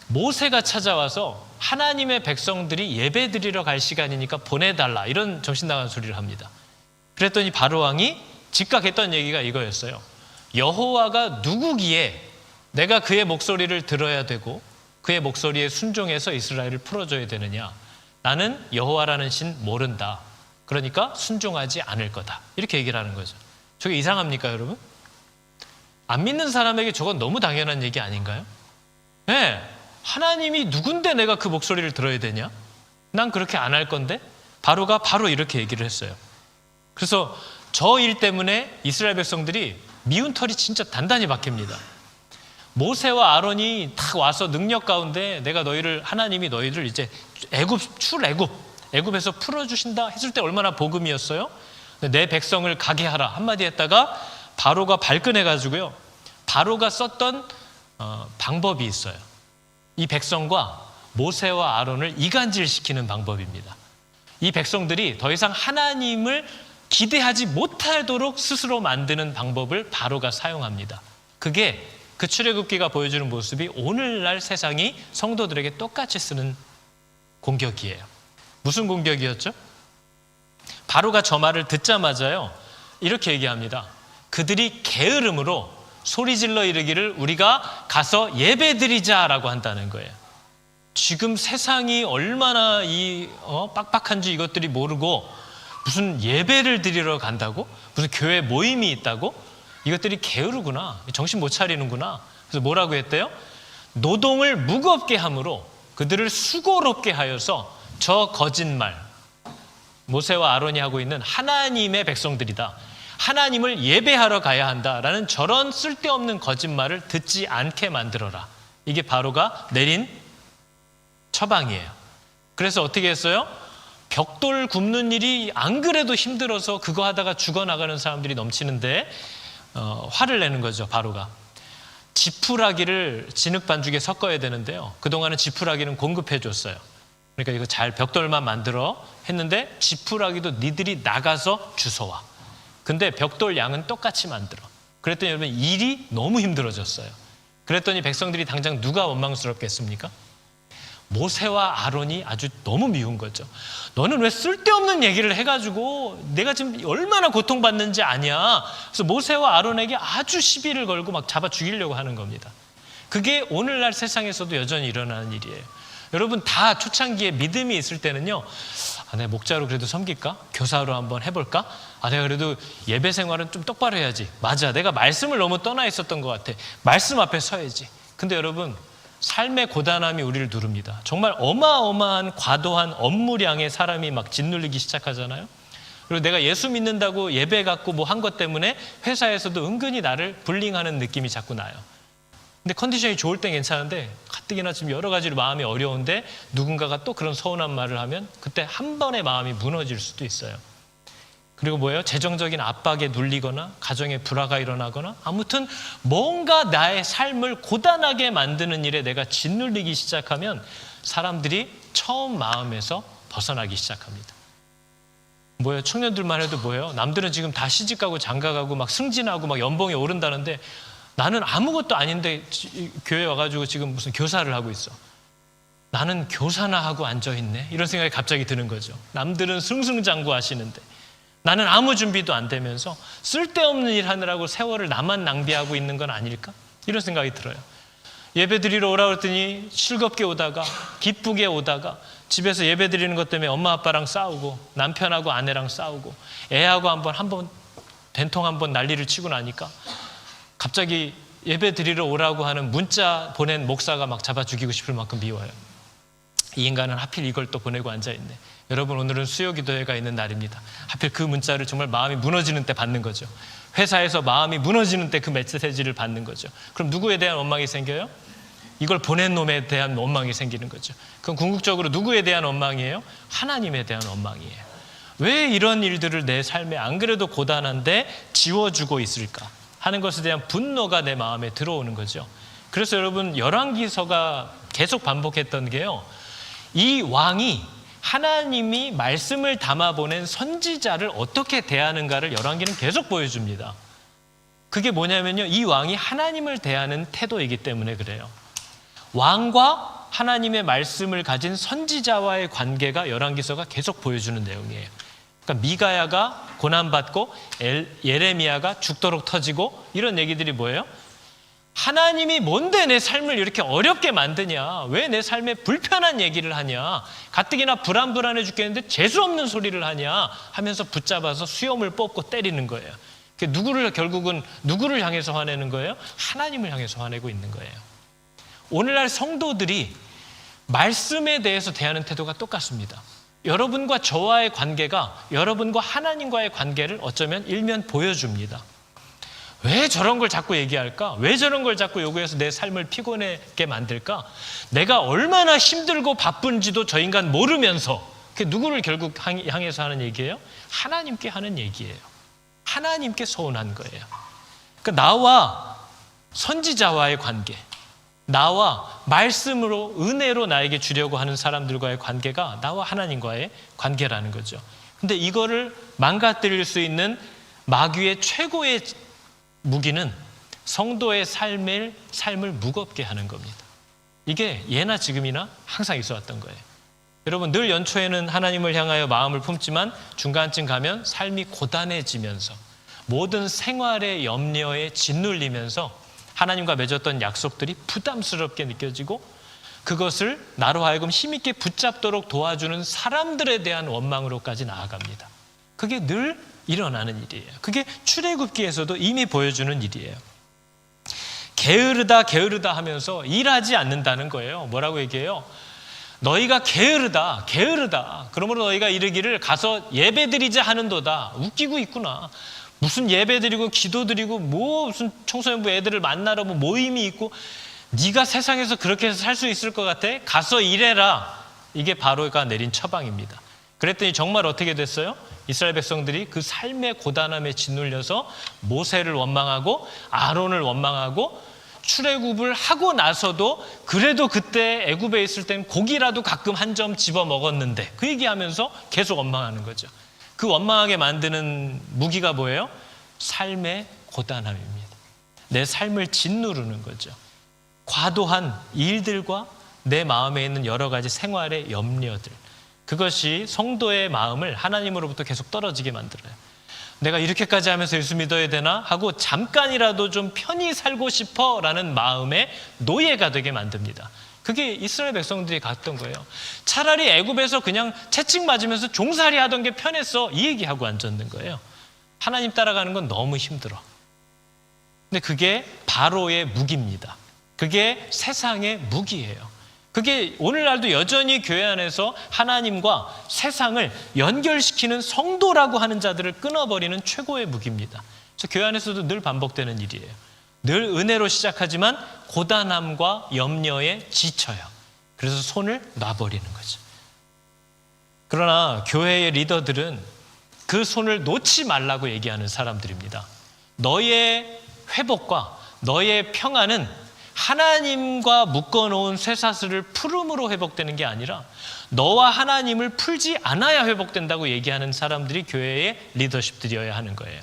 모세가 찾아와서 하나님의 백성들이 예배 드리러 갈 시간이니까 보내달라, 이런 정신 나간 소리를 합니다. 그랬더니 바로 왕이 즉각 했던 얘기가 이거였어요. 여호와가 누구기에 내가 그의 목소리를 들어야 되고 그의 목소리에 순종해서 이스라엘을 풀어줘야 되느냐. 나는 여호와라는 신 모른다. 그러니까 순종하지 않을 거다. 이렇게 얘기를 하는 거죠. 저게 이상합니까, 여러분? 안 믿는 사람에게 저건 너무 당연한 얘기 아닌가요? 네, 하나님이 누군데 내가 그 목소리를 들어야 되냐? 난 그렇게 안 할 건데? 바로가 바로 이렇게 얘기를 했어요. 그래서 저 일 때문에 이스라엘 백성들이 미운 털이 진짜 단단히 박힙니다. 모세와 아론이 딱 와서 능력 가운데 내가 너희를, 하나님이 너희를 이제 애굽에서 풀어주신다 했을 때 얼마나 복음이었어요? 내 백성을 가게 하라 한마디 했다가 바로가 발끈해가지고요. 바로가 썼던 방법이 있어요. 이 백성과 모세와 아론을 이간질시키는 방법입니다. 이 백성들이 더 이상 하나님을 기대하지 못하도록 스스로 만드는 방법을 바로가 사용합니다. 그게 그 출애굽기가 보여주는 모습이 오늘날 세상이 성도들에게 똑같이 쓰는 공격이에요. 무슨 공격이었죠? 바로가 저 말을 듣자마자요, 이렇게 얘기합니다. 그들이 게으름으로 소리질러 이르기를 우리가 가서 예배드리자라고 한다는 거예요. 지금 세상이 얼마나 빡빡한지 이것들이 모르고 무슨 예배를 드리러 간다고? 무슨 교회 모임이 있다고? 이것들이 게으르구나. 정신 못 차리는구나. 그래서 뭐라고 했대요? 노동을 무겁게 함으로 그들을 수고롭게 하여서 저 거짓말, 모세와 아론이 하고 있는 하나님의 백성들이다. 하나님을 예배하러 가야 한다라는 저런 쓸데없는 거짓말을 듣지 않게 만들어라. 이게 바로가 내린 처방이에요. 그래서 어떻게 했어요? 벽돌 굽는 일이 안 그래도 힘들어서 그거 하다가 죽어나가는 사람들이 넘치는데 화를 내는 거죠. 바로가 지푸라기를 진흙 반죽에 섞어야 되는데요, 그동안은 지푸라기는 공급해 줬어요. 그러니까 이거 잘 벽돌만 만들어 했는데 지푸라기도 니들이 나가서 주워와. 근데 벽돌 양은 똑같이 만들어. 그랬더니 여러분 일이 너무 힘들어졌어요. 그랬더니 백성들이 당장 누가 원망스럽겠습니까? 모세와 아론이 아주 너무 미운 거죠. 너는 왜 쓸데없는 얘기를 해가지고 내가 지금 얼마나 고통받는지 아냐. 그래서 모세와 아론에게 아주 시비를 걸고 막 잡아 죽이려고 하는 겁니다. 그게 오늘날 세상에서도 여전히 일어나는 일이에요. 여러분 다 초창기에 믿음이 있을 때는요, 내가 목자로 그래도 섬길까? 교사로 한번 해볼까? 내가 그래도 예배 생활은 좀 똑바로 해야지. 맞아, 내가 말씀을 너무 떠나 있었던 것 같아. 말씀 앞에 서야지. 근데 여러분 삶의 고단함이 우리를 누릅니다. 정말 어마어마한 과도한 업무량의 사람이 막 짓눌리기 시작하잖아요. 그리고 내가 예수 믿는다고 예배 갖고 뭐 한 것 때문에 회사에서도 은근히 나를 불링하는 느낌이 자꾸 나요. 근데 컨디션이 좋을 땐 괜찮은데 가뜩이나 지금 여러 가지로 마음이 어려운데 누군가가 또 그런 서운한 말을 하면 그때 한 번에 마음이 무너질 수도 있어요. 그리고 뭐예요? 재정적인 압박에 눌리거나 가정에 불화가 일어나거나 아무튼 뭔가 나의 삶을 고단하게 만드는 일에 내가 짓눌리기 시작하면 사람들이 처음 마음에서 벗어나기 시작합니다. 뭐예요? 청년들만 해도 뭐예요? 남들은 지금 다 시집가고 장가가고 막 승진하고 막 연봉이 오른다는데 나는 아무것도 아닌데 교회 와가지고 지금 무슨 교사를 하고 있어. 나는 교사나 하고 앉아있네. 이런 생각이 갑자기 드는 거죠. 남들은 승승장구하시는데 나는 아무 준비도 안 되면서 쓸데없는 일 하느라고 세월을 나만 낭비하고 있는 건 아닐까? 이런 생각이 들어요. 예배 드리러 오라고 했더니 즐겁게 오다가 기쁘게 오다가 집에서 예배 드리는 것 때문에 엄마 아빠랑 싸우고 남편하고 아내랑 싸우고 애하고 한번 된통 한번 난리를 치고 나니까 갑자기 예배 드리러 오라고 하는 문자 보낸 목사가 막 잡아 죽이고 싶을 만큼 미워요. 이 인간은 하필 이걸 또 보내고 앉아있네. 여러분 오늘은 수요기도회가 있는 날입니다. 하필 그 문자를 정말 마음이 무너지는 때 받는 거죠. 회사에서 마음이 무너지는 때 그 메시지를 받는 거죠. 그럼 누구에 대한 원망이 생겨요? 이걸 보낸 놈에 대한 원망이 생기는 거죠. 그럼 궁극적으로 누구에 대한 원망이에요? 하나님에 대한 원망이에요. 왜 이런 일들을 내 삶에 안 그래도 고단한데 지워주고 있을까 하는 것에 대한 분노가 내 마음에 들어오는 거죠. 그래서 여러분 열왕기서가 계속 반복했던 게요, 이 왕이 하나님이 말씀을 담아 보낸 선지자를 어떻게 대하는가를 열왕기는 계속 보여줍니다. 그게 뭐냐면요, 이 왕이 하나님을 대하는 태도이기 때문에 그래요. 왕과 하나님의 말씀을 가진 선지자와의 관계가 열왕기서가 계속 보여주는 내용이에요. 그러니까 미가야가 고난받고 예레미야가 죽도록 터지고, 이런 얘기들이 뭐예요? 하나님이 뭔데 내 삶을 이렇게 어렵게 만드냐? 왜 내 삶에 불편한 얘기를 하냐? 가뜩이나 불안해 죽겠는데 재수없는 소리를 하냐? 하면서 붙잡아서 수염을 뽑고 때리는 거예요. 결국은 누구를 향해서 화내는 거예요? 하나님을 향해서 화내고 있는 거예요. 오늘날 성도들이 말씀에 대해서 대하는 태도가 똑같습니다. 여러분과 저와의 관계가 여러분과 하나님과의 관계를 어쩌면 일면 보여줍니다. 왜 저런 걸 자꾸 얘기할까? 왜 저런 걸 자꾸 요구해서 내 삶을 피곤하게 만들까? 내가 얼마나 힘들고 바쁜지도 저 인간 모르면서, 그게 누구를 결국 향해서 하는 얘기예요? 하나님께 하는 얘기예요. 하나님께 서운한 거예요. 그러니까 나와 선지자와의 관계, 나와 말씀으로 은혜로 나에게 주려고 하는 사람들과의 관계가 나와 하나님과의 관계라는 거죠. 근데 이거를 망가뜨릴 수 있는 마귀의 최고의 무기는 성도의 삶을 무겁게 하는 겁니다. 이게 예나 지금이나 항상 있어왔던 거예요. 여러분, 늘 연초에는 하나님을 향하여 마음을 품지만 중간쯤 가면 삶이 고단해지면서 모든 생활의 염려에 짓눌리면서 하나님과 맺었던 약속들이 부담스럽게 느껴지고, 그것을 나로 하여금 힘있게 붙잡도록 도와주는 사람들에 대한 원망으로까지 나아갑니다. 그게 늘 일어나는 일이에요. 그게 출애굽기에서도 이미 보여주는 일이에요. 게으르다 하면서 일하지 않는다는 거예요. 뭐라고 얘기해요? 너희가 게으르다. 그러므로 너희가 이르기를 가서 예배드리자 하는도다. 웃기고 있구나. 무슨 예배드리고 기도드리고 무슨 청소년부 애들을 만나러 모임이 있고, 네가 세상에서 그렇게 해서 살 수 있을 것 같아? 가서 일해라. 이게 바로가 내린 처방입니다. 그랬더니 정말 어떻게 됐어요? 이스라엘 백성들이 그 삶의 고단함에 짓눌려서 모세를 원망하고 아론을 원망하고, 출애굽을 하고 나서도 그래도 그때 애굽에 있을 땐 고기라도 가끔 한 점 집어 먹었는데, 그 얘기하면서 계속 원망하는 거죠. 그 원망하게 만드는 무기가 뭐예요? 삶의 고단함입니다. 내 삶을 짓누르는 거죠. 과도한 일들과 내 마음에 있는 여러 가지 생활의 염려들, 그것이 성도의 마음을 하나님으로부터 계속 떨어지게 만들어요. 내가 이렇게까지 하면서 예수 믿어야 되나 하고 잠깐이라도 좀 편히 살고 싶어라는 마음의 노예가 되게 만듭니다. 그게 이스라엘 백성들이 갔던 거예요. 차라리 애굽에서 그냥 채찍 맞으면서 종살이 하던 게 편했어, 이 얘기하고 앉았는 거예요. 하나님 따라가는 건 너무 힘들어. 근데 그게 바로의 무기입니다. 그게 세상의 무기예요. 그게 오늘날도 여전히 교회 안에서 하나님과 세상을 연결시키는 성도라고 하는 자들을 끊어버리는 최고의 무기입니다. 그래서 교회 안에서도 늘 반복되는 일이에요. 늘 은혜로 시작하지만 고단함과 염려에 지쳐요. 그래서 손을 놔버리는 거죠. 그러나 교회의 리더들은 그 손을 놓지 말라고 얘기하는 사람들입니다. 너의 회복과 너의 평안은 하나님과 묶어놓은 쇠사슬을 풀음으로 회복되는 게 아니라 너와 하나님을 풀지 않아야 회복된다고 얘기하는 사람들이 교회의 리더십들이어야 하는 거예요.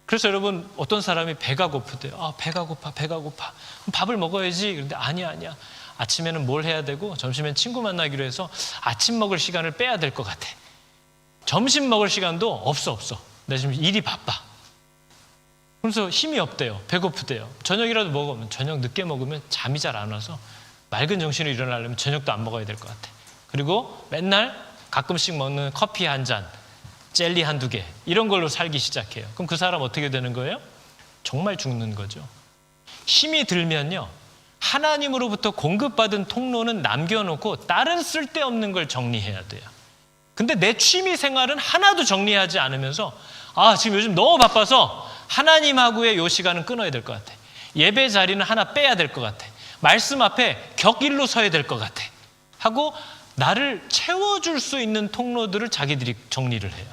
그래서 여러분, 어떤 사람이 배가 고프대요. 배가 고파. 그럼 밥을 먹어야지. 그런데 아니야. 아침에는 뭘 해야 되고 점심엔 친구 만나기로 해서 아침 먹을 시간을 빼야 될 것 같아. 점심 먹을 시간도 없어. 나 지금 일이 바빠. 그래서 힘이 없대요. 배고프대요. 저녁이라도 먹으면, 저녁 늦게 먹으면 잠이 잘 안 와서 맑은 정신으로 일어나려면 저녁도 안 먹어야 될 것 같아. 그리고 맨날 가끔씩 먹는 커피 한 잔, 젤리 한두 개, 이런 걸로 살기 시작해요. 그럼 그 사람 어떻게 되는 거예요? 정말 죽는 거죠. 힘이 들면요, 하나님으로부터 공급받은 통로는 남겨놓고 다른 쓸데없는 걸 정리해야 돼요. 근데 내 취미 생활은 하나도 정리하지 않으면서 지금 요즘 너무 바빠서 하나님하고의 요 시간은 끊어야 될 것 같아. 예배 자리는 하나 빼야 될 것 같아. 말씀 앞에 격일로 서야 될 것 같아. 하고 나를 채워줄 수 있는 통로들을 자기들이 정리를 해요.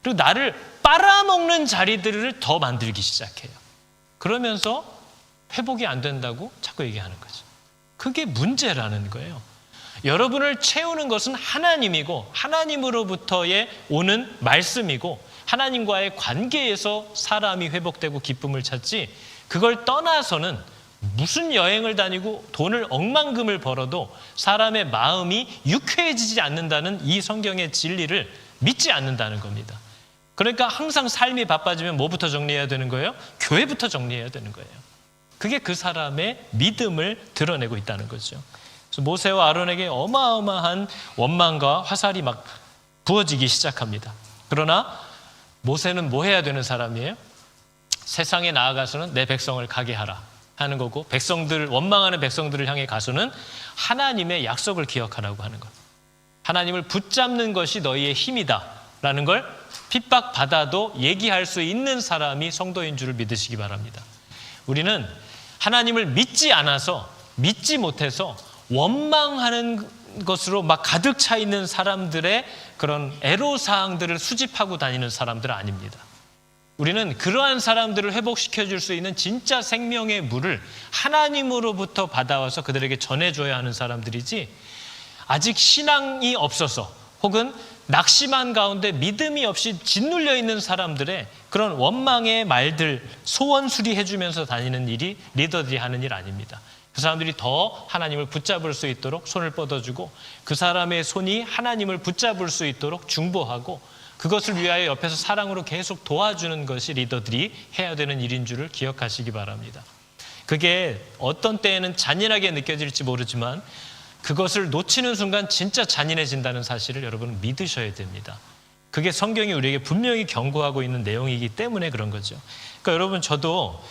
그리고 나를 빨아먹는 자리들을 더 만들기 시작해요. 그러면서 회복이 안 된다고 자꾸 얘기하는 거죠. 그게 문제라는 거예요. 여러분을 채우는 것은 하나님이고 하나님으로부터의 오는 말씀이고 하나님과의 관계에서 사람이 회복되고 기쁨을 찾지, 그걸 떠나서는 무슨 여행을 다니고 돈을 억만금을 벌어도 사람의 마음이 유쾌해지지 않는다는 이 성경의 진리를 믿지 않는다는 겁니다. 그러니까 항상 삶이 바빠지면 뭐부터 정리해야 되는 거예요? 교회부터 정리해야 되는 거예요. 그게 그 사람의 믿음을 드러내고 있다는 거죠. 그래서 모세와 아론에게 어마어마한 원망과 화살이 막 부어지기 시작합니다. 그러나 모세는 뭐 해야 되는 사람이에요? 세상에 나아가서는 내 백성을 가게 하라 하는 거고, 원망하는 백성들을 향해 가서는 하나님의 약속을 기억하라고 하는 것. 하나님을 붙잡는 것이 너희의 힘이다 라는 걸 핍박받아도 얘기할 수 있는 사람이 성도인 줄을 믿으시기 바랍니다. 우리는 하나님을 믿지 않아서, 믿지 못해서 원망하는 것으로 막 가득 차 있는 사람들의 그런 애로사항들을 수집하고 다니는 사람들은 아닙니다. 우리는 그러한 사람들을 회복시켜 줄 수 있는 진짜 생명의 물을 하나님으로부터 받아와서 그들에게 전해줘야 하는 사람들이지, 아직 신앙이 없어서 혹은 낙심한 가운데 믿음이 없이 짓눌려 있는 사람들의 그런 원망의 말들 소원수리해 주면서 다니는 일이 리더들이 하는 일 아닙니다. 그 사람들이 더 하나님을 붙잡을 수 있도록 손을 뻗어주고, 그 사람의 손이 하나님을 붙잡을 수 있도록 중보하고, 그것을 위하여 옆에서 사랑으로 계속 도와주는 것이 리더들이 해야 되는 일인 줄을 기억하시기 바랍니다. 그게 어떤 때에는 잔인하게 느껴질지 모르지만 그것을 놓치는 순간 진짜 잔인해진다는 사실을 여러분은 믿으셔야 됩니다. 그게 성경이 우리에게 분명히 경고하고 있는 내용이기 때문에 그런 거죠. 그러니까 여러분, 저도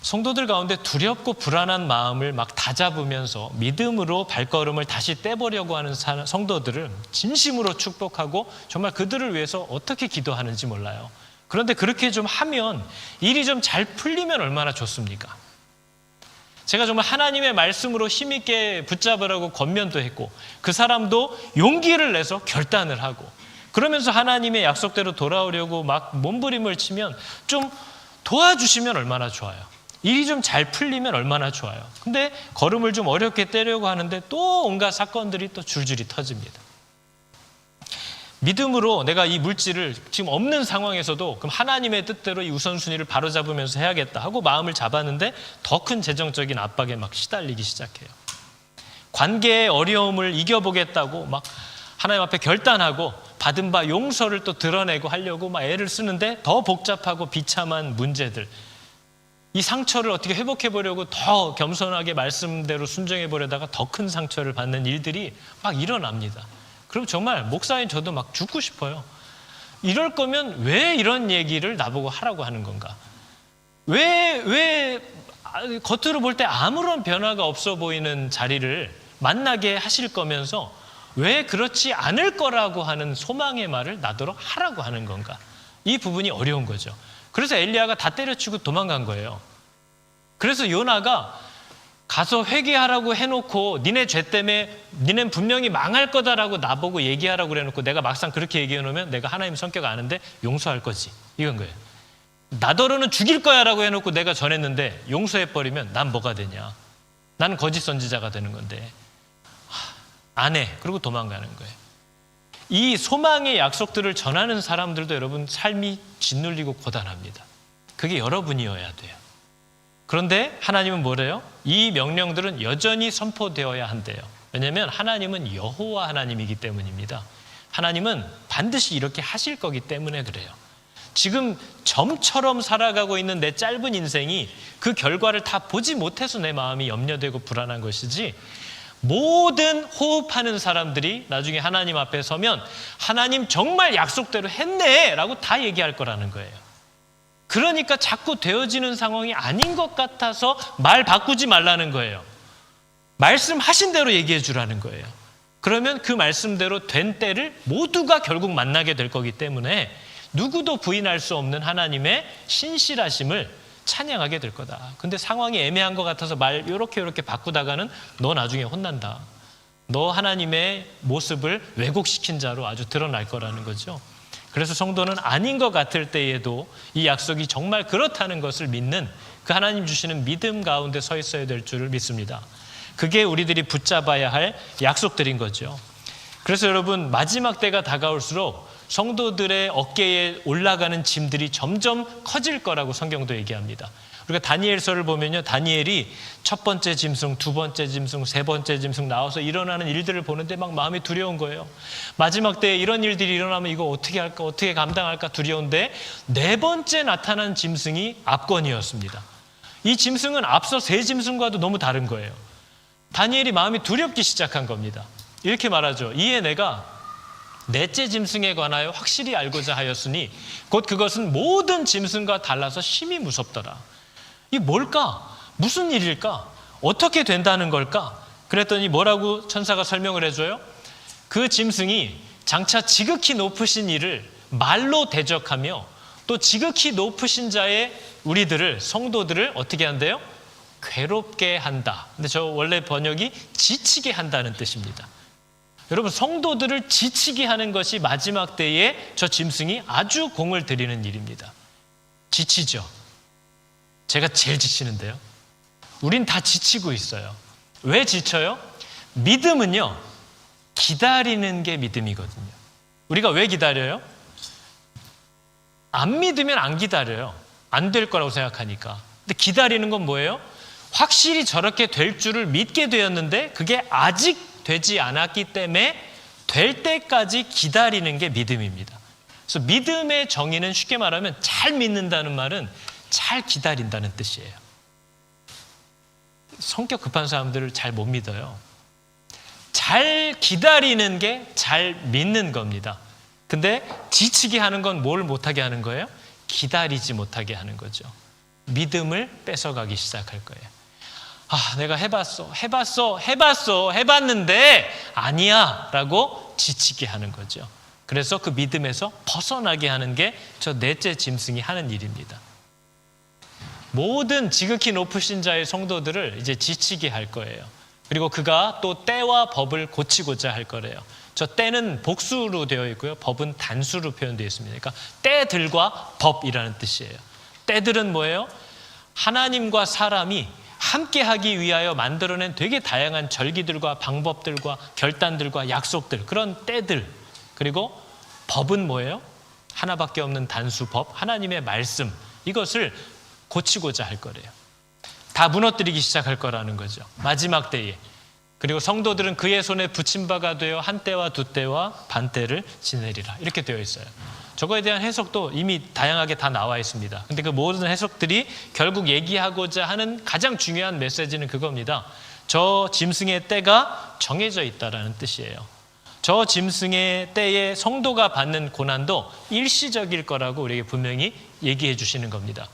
성도들 가운데 두렵고 불안한 마음을 막 다잡으면서 믿음으로 발걸음을 다시 떼보려고 하는 성도들을 진심으로 축복하고 정말 그들을 위해서 어떻게 기도하는지 몰라요. 그런데 그렇게 좀 하면, 일이 좀 잘 풀리면 얼마나 좋습니까? 제가 정말 하나님의 말씀으로 힘있게 붙잡으라고 권면도 했고, 그 사람도 용기를 내서 결단을 하고, 그러면서 하나님의 약속대로 돌아오려고 막 몸부림을 치면 좀 도와주시면 얼마나 좋아요. 일이 좀 잘 풀리면 얼마나 좋아요. 근데 걸음을 좀 어렵게 떼려고 하는데 또 온갖 사건들이 또 줄줄이 터집니다. 믿음으로 내가 이 물질을 지금 없는 상황에서도 그럼 하나님의 뜻대로 이 우선순위를 바로잡으면서 해야겠다 하고 마음을 잡았는데 더 큰 재정적인 압박에 막 시달리기 시작해요. 관계의 어려움을 이겨보겠다고 막 하나님 앞에 결단하고 받은 바 용서를 또 드러내고 하려고 막 애를 쓰는데 더 복잡하고 비참한 문제들, 이 상처를 어떻게 회복해 보려고 더 겸손하게 말씀대로 순종해 보려다가 더 큰 상처를 받는 일들이 막 일어납니다. 그럼 정말 목사인 저도 막 죽고 싶어요. 이럴 거면 왜 이런 얘기를 나보고 하라고 하는 건가? 왜 겉으로 볼 때 아무런 변화가 없어 보이는 자리를 만나게 하실 거면서 왜 그렇지 않을 거라고 하는 소망의 말을 나도록 하라고 하는 건가? 이 부분이 어려운 거죠. 그래서 엘리야가 다 때려치고 도망간 거예요. 그래서 요나가 가서 회개하라고 해놓고 니네 죄 때문에 니넨 분명히 망할 거다라고 나보고 얘기하라고 그래놓고 내가 막상 그렇게 얘기해 놓으면 내가 하나님 성격 아는데 용서할 거지, 이건 거예요. 나더러는 죽일 거야 라고 해놓고 내가 전했는데 용서해버리면 난 뭐가 되냐, 나는 거짓 선지자가 되는 건데 안 해. 그리고 도망가는 거예요. 이 소망의 약속들을 전하는 사람들도 여러분 삶이 짓눌리고 고단합니다. 그게 여러분이어야 돼요. 그런데 하나님은 뭐래요? 이 명령들은 여전히 선포되어야 한대요. 왜냐하면 하나님은 여호와 하나님이기 때문입니다. 하나님은 반드시 이렇게 하실 거기 때문에 그래요. 지금 점처럼 살아가고 있는 내 짧은 인생이 그 결과를 다 보지 못해서 내 마음이 염려되고 불안한 것이지, 모든 호흡하는 사람들이 나중에 하나님 앞에 서면 하나님 정말 약속대로 했네 라고 다 얘기할 거라는 거예요. 그러니까 자꾸 되어지는 상황이 아닌 것 같아서 말 바꾸지 말라는 거예요. 말씀하신 대로 얘기해 주라는 거예요. 그러면 그 말씀대로 된 때를 모두가 결국 만나게 될 거기 때문에 누구도 부인할 수 없는 하나님의 신실하심을 찬양하게 될 거다. 근데 상황이 애매한 것 같아서 말 요렇게 바꾸다가는 너 나중에 혼난다. 너 하나님의 모습을 왜곡시킨 자로 아주 드러날 거라는 거죠. 그래서 성도는 아닌 것 같을 때에도 이 약속이 정말 그렇다는 것을 믿는 그 하나님 주시는 믿음 가운데 서 있어야 될 줄을 믿습니다. 그게 우리들이 붙잡아야 할 약속들인 거죠. 그래서 여러분, 마지막 때가 다가올수록 성도들의 어깨에 올라가는 짐들이 점점 커질 거라고 성경도 얘기합니다. 우리가 다니엘서를 보면요, 다니엘이 첫 번째 짐승, 두 번째 짐승, 세 번째 짐승 나와서 일어나는 일들을 보는데 막 마음이 두려운 거예요. 마지막 때에 이런 일들이 일어나면 이거 어떻게 할까, 어떻게 감당할까 두려운데 네 번째 나타난 짐승이 압권이었습니다. 이 짐승은 앞서 세 짐승과도 너무 다른 거예요. 다니엘이 마음이 두렵기 시작한 겁니다. 이렇게 말하죠. 이에 내가 넷째 짐승에 관하여 확실히 알고자 하였으니 곧 그것은 모든 짐승과 달라서 심히 무섭더라. 이 뭘까? 무슨 일일까? 어떻게 된다는 걸까? 그랬더니 뭐라고 천사가 설명을 해줘요? 그 짐승이 장차 지극히 높으신 이를 말로 대적하며 또 지극히 높으신 자의 우리들을, 성도들을 어떻게 한대요? 괴롭게 한다. 근데 저 원래 번역이 지치게 한다는 뜻입니다. 여러분, 성도들을 지치게 하는 것이 마지막 때에 저 짐승이 아주 공을 들이는 일입니다. 지치죠. 제가 제일 지치는데요. 우린 다 지치고 있어요. 왜 지쳐요? 믿음은요, 기다리는 게 믿음이거든요. 우리가 왜 기다려요? 안 믿으면 안 기다려요. 안 될 거라고 생각하니까. 근데 기다리는 건 뭐예요? 확실히 저렇게 될 줄을 믿게 되었는데 그게 아직 되지 않았기 때문에 될 때까지 기다리는 게 믿음입니다. 그래서 믿음의 정의는 쉽게 말하면 잘 믿는다는 말은 잘 기다린다는 뜻이에요. 성격 급한 사람들을 잘 못 믿어요. 잘 기다리는 게 잘 믿는 겁니다. 근데 지치게 하는 건 뭘 못하게 하는 거예요? 기다리지 못하게 하는 거죠. 믿음을 뺏어가기 시작할 거예요. 아, 내가 해봤는데 아니야 라고 지치게 하는 거죠. 그래서 그 믿음에서 벗어나게 하는 게 저 넷째 짐승이 하는 일입니다. 모든 지극히 높으신 자의 성도들을 이제 지치게 할 거예요. 그리고 그가 또 때와 법을 고치고자 할 거래요. 저 때는 복수로 되어 있고요, 법은 단수로 표현되어 있습니다. 그러니까 때들과 법이라는 뜻이에요. 때들은 뭐예요? 하나님과 사람이 함께하기 위하여 만들어낸 되게 다양한 절기들과 방법들과 결단들과 약속들, 그런 때들. 그리고 법은 뭐예요? 하나밖에 없는 단수법, 하나님의 말씀. 이것을 고치고자 할 거래요. 다 무너뜨리기 시작할 거라는 거죠. 마지막 때에. 그리고 성도들은 그의 손에 붙임 바가 되어 한 때와 두 때와 반 때를 지내리라. 이렇게 되어 있어요. 저거에 대한 해석도 이미 다양하게 다 나와 있습니다. 근데 그 모든 해석들이 결국 얘기하고자 하는 가장 중요한 메시지는 그겁니다. 저 짐승의 때가 정해져 있다라는 뜻이에요. 저 짐승의 때에 성도가 받는 고난도 일시적일 거라고 우리에게 분명히 얘기해 주시는 겁니다.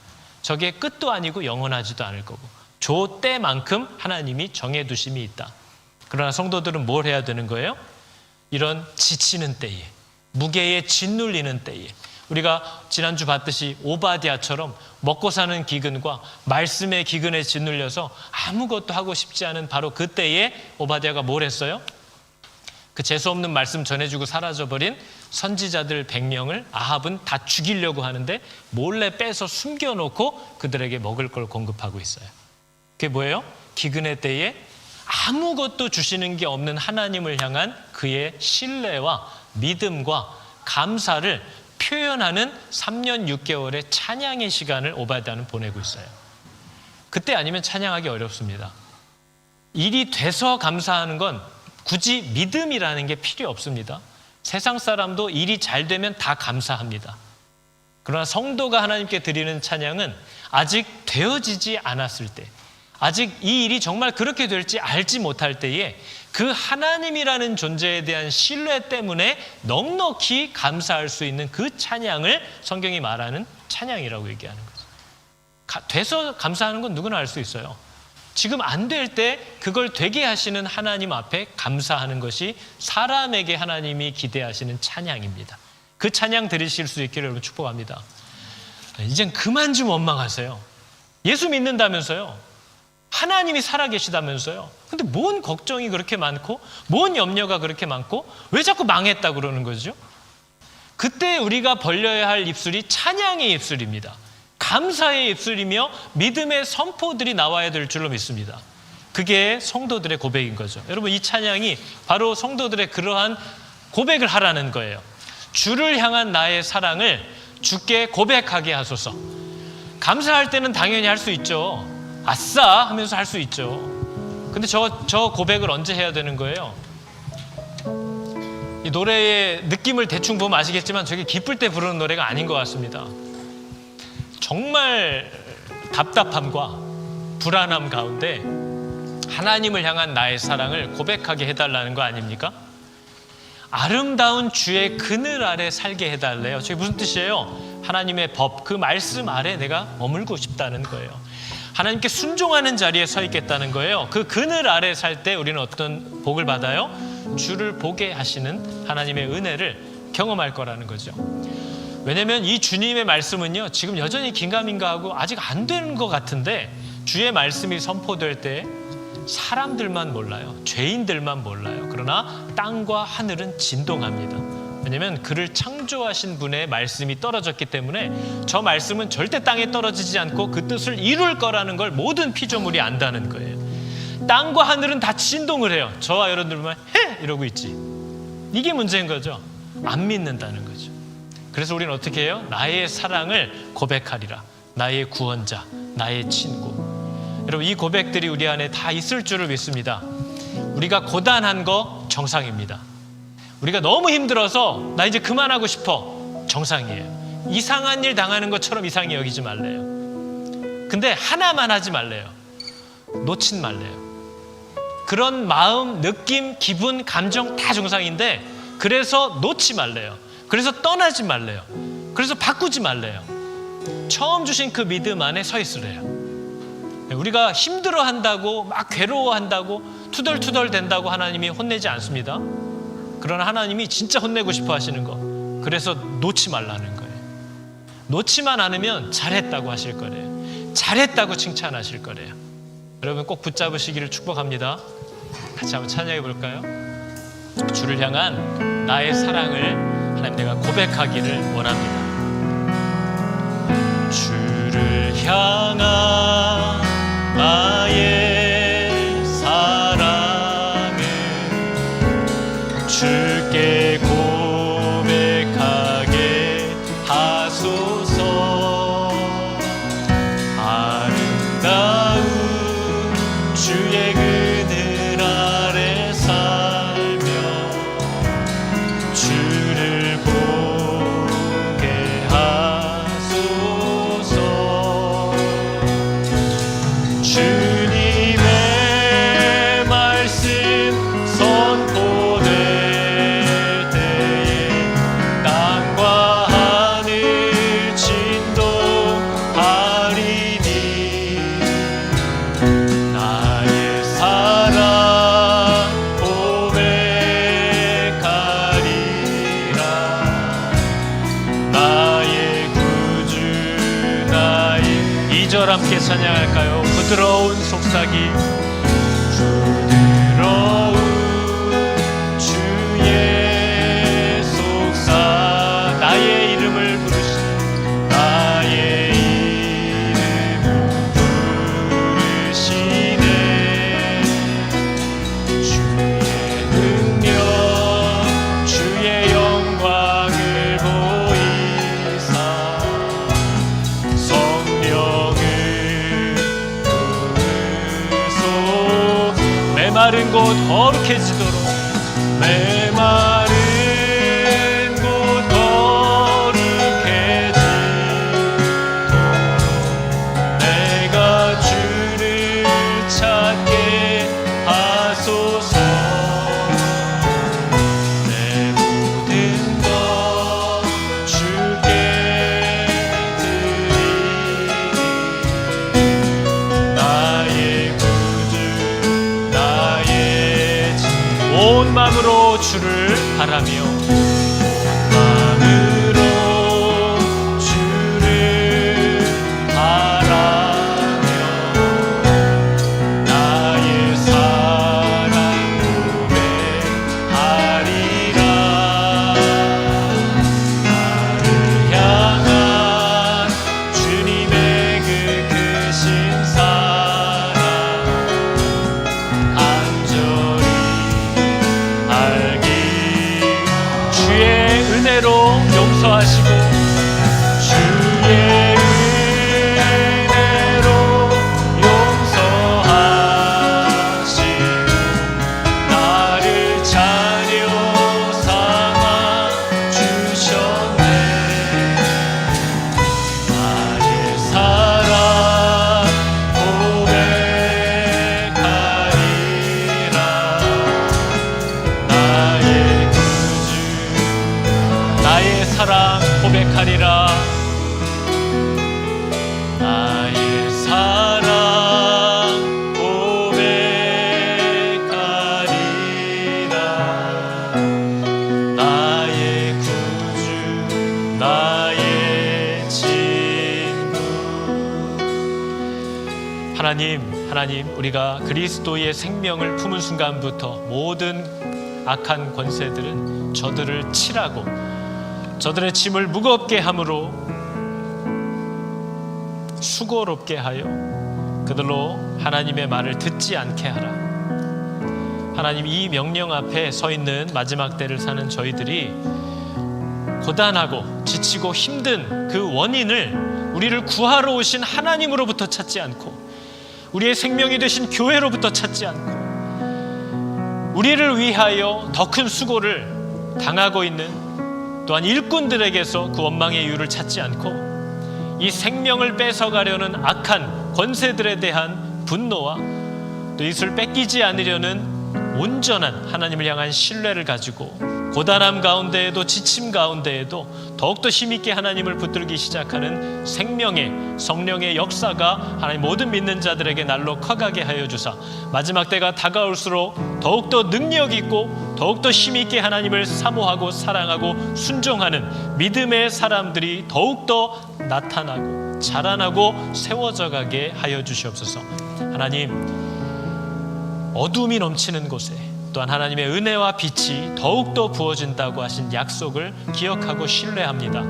저게 끝도 아니고 영원하지도 않을 거고 저 때만큼 하나님이 정해두심이 있다. 그러나 성도들은 뭘 해야 되는 거예요? 이런 지치는 때에, 무게에 짓눌리는 때에, 우리가 지난주 봤듯이 오바댜처럼 먹고 사는 기근과 말씀의 기근에 짓눌려서 아무것도 하고 싶지 않은 바로 그때에 오바댜가 뭘 했어요? 그 재수없는 말씀 전해주고 사라져버린 선지자들 100명을 아합은 다 죽이려고 하는데 몰래 빼서 숨겨놓고 그들에게 먹을 걸 공급하고 있어요. 그게 뭐예요? 기근의 때에 아무것도 주시는 게 없는 하나님을 향한 그의 신뢰와 믿음과 감사를 표현하는 3년 6개월의 찬양의 시간을 오바댜는 보내고 있어요. 그때 아니면 찬양하기 어렵습니다. 일이 돼서 감사하는 건 굳이 믿음이라는 게 필요 없습니다. 세상 사람도 일이 잘 되면 다 감사합니다. 그러나 성도가 하나님께 드리는 찬양은 아직 되어지지 않았을 때, 아직 이 일이 정말 그렇게 될지 알지 못할 때에 그 하나님이라는 존재에 대한 신뢰 때문에 넉넉히 감사할 수 있는 그 찬양을 성경이 말하는 찬양이라고 얘기하는 거죠. 돼서 감사하는 건 누구나 알 수 있어요. 지금 안 될 때 그걸 되게 하시는 하나님 앞에 감사하는 것이 사람에게 하나님이 기대하시는 찬양입니다. 그 찬양 들으실 수 있기를 여러분 축복합니다. 이젠 그만 좀 원망하세요. 예수 믿는다면서요. 하나님이 살아계시다면서요. 근데 뭔 걱정이 그렇게 많고 뭔 염려가 그렇게 많고 왜 자꾸 망했다 그러는 거죠? 그때 우리가 벌려야 할 입술이 찬양의 입술입니다. 감사의 입술이며 믿음의 선포들이 나와야 될 줄로 믿습니다. 그게 성도들의 고백인 거죠. 여러분, 이 찬양이 바로 성도들의 그러한 고백을 하라는 거예요. 주를 향한 나의 사랑을 주께 고백하게 하소서. 감사할 때는 당연히 할 수 있죠. 아싸 하면서 할 수 있죠. 근데 저 고백을 언제 해야 되는 거예요? 이 노래의 느낌을 대충 보면 아시겠지만 저게 기쁠 때 부르는 노래가 아닌 것 같습니다. 정말 답답함과 불안함 가운데 하나님을 향한 나의 사랑을 고백하게 해달라는 거 아닙니까? 아름다운 주의 그늘 아래 살게 해달래요. 저게 무슨 뜻이에요? 하나님의 법, 그 말씀 아래 내가 머물고 싶다는 거예요. 하나님께 순종하는 자리에 서 있겠다는 거예요. 그 그늘 아래 살 때 우리는 어떤 복을 받아요? 주를 보게 하시는 하나님의 은혜를 경험할 거라는 거죠. 왜냐하면 이 주님의 말씀은요, 지금 여전히 긴가민가 하고 아직 안 되는 것 같은데 주의 말씀이 선포될 때 사람들만 몰라요. 죄인들만 몰라요. 그러나 땅과 하늘은 진동합니다. 왜냐하면 그를 창조하신 분의 말씀이 떨어졌기 때문에 저 말씀은 절대 땅에 떨어지지 않고 그 뜻을 이룰 거라는 걸 모든 피조물이 안다는 거예요. 땅과 하늘은 다 진동을 해요. 저와 여러분들만 해! 이러고 있지. 이게 문제인 거죠. 안 믿는다는 거죠. 그래서 우리는 어떻게 해요? 나의 사랑을 고백하리라. 나의 구원자, 나의 친구. 여러분, 이 고백들이 우리 안에 다 있을 줄을 믿습니다. 우리가 고단한 거 정상입니다. 우리가 너무 힘들어서 나 이제 그만하고 싶어, 정상이에요. 이상한 일 당하는 것처럼 이상히 여기지 말래요. 근데 하나만 하지 말래요. 놓친 말래요. 그런 마음, 느낌, 기분, 감정 다 정상인데 그래서 놓지 말래요. 그래서 떠나지 말래요. 그래서 바꾸지 말래요. 처음 주신 그 믿음 안에 서 있으래요. 우리가 힘들어한다고 막 괴로워한다고 투덜투덜 된다고 하나님이 혼내지 않습니다. 그러나 하나님이 진짜 혼내고 싶어 하시는 거, 그래서 놓지 말라는 거예요. 놓지만 않으면 잘했다고 하실 거래요. 잘했다고 칭찬하실 거래요. 여러분 꼭 붙잡으시기를 축복합니다. 같이 한번 찬양해 볼까요? 주를 향한 나의 사랑을 하나님 내가 고백하기를 원합니다. 주를 향한 나의 사랑을 주께 고백하게 하소서. 아름다운 주의 그늘 아래 살며 주를 보게 하소서. 주님의 말씀 선포될 때에 땅과 하늘 진동하리니 나의 사랑 고백하리라. 나의 구주 나의 2절 함께 찬양할까요? 부드러운 속삭임 부드러운 주의 속삭 나의 이름을 부르시 나의 이름을 부르시네. 주의 능력 주의 영광을 보이사 성령을 메마른 곳 거룩해지도록 메마른 곳 거룩해지도록 내가 주를 찾게 하소서. 내 모든 것 주께 드리니 나의 구주 나의 온 마음으로 주를 바라며 온 마음으로 주를 바라며 나의 사랑 고백하리라. 나를 향한 주님의 그 크신 사랑 간절히 알기 주의 은혜로 용서하시고 주의 하나님, 우리가 그리스도의 생명을 품은 순간부터 모든 악한 권세들은 저들을 칠하고 저들의 짐을 무겁게 함으로 수고롭게 하여 그들로 하나님의 말을 듣지 않게 하라. 하나님, 이 명령 앞에 서 있는 마지막 때를 사는 저희들이 고단하고 지치고 힘든 그 원인을 우리를 구하러 오신 하나님으로부터 찾지 않고 우리의 생명이 되신 교회로부터 찾지 않고 우리를 위하여 더 큰 수고를 당하고 있는 또한 일꾼들에게서 그 원망의 이유를 찾지 않고 이 생명을 뺏어가려는 악한 권세들에 대한 분노와 또 이것을 뺏기지 않으려는 온전한 하나님을 향한 신뢰를 가지고 고단함 가운데에도 지침 가운데에도 더욱더 힘있게 하나님을 붙들기 시작하는 생명의 성령의 역사가 하나님 모든 믿는 자들에게 날로 커가게 하여 주사 마지막 때가 다가올수록 더욱더 능력 있고 더욱더 힘있게 하나님을 사모하고 사랑하고 순종하는 믿음의 사람들이 더욱더 나타나고 자라나고 세워져 가게 하여 주시옵소서. 하나님, 어둠이 넘치는 곳에 또한 하나님의 은혜와 빛이 더욱더 부어진다고 하신 약속을 기억하고 신뢰합니다.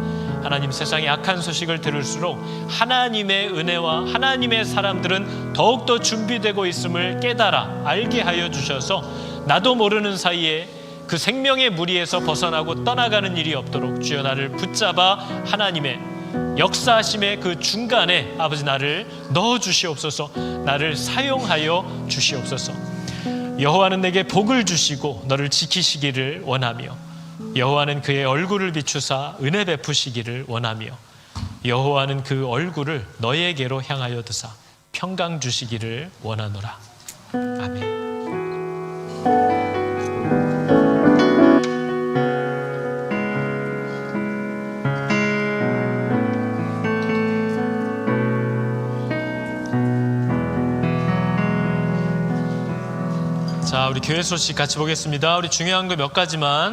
하나님, 세상의 악한 소식을 들을수록 하나님의 은혜와 하나님의 사람들은 더욱더 준비되고 있음을 깨달아 알게 하여 주셔서 나도 모르는 사이에 그 생명의 무리에서 벗어나고 떠나가는 일이 없도록 주여 나를 붙잡아 하나님의 역사하심의 그 중간에 아버지 나를 넣어주시옵소서. 나를 사용하여 주시옵소서. 여호와는 내게 복을 주시고 너를 지키시기를 원하며 여호와는 그의 얼굴을 비추사 은혜 베푸시기를 원하며 여호와는 그 얼굴을 너에게로 향하여 드사 평강 주시기를 원하노라. 아멘. 자, 우리 교회 소식 같이 보겠습니다. 우리 중요한 거 몇 가지만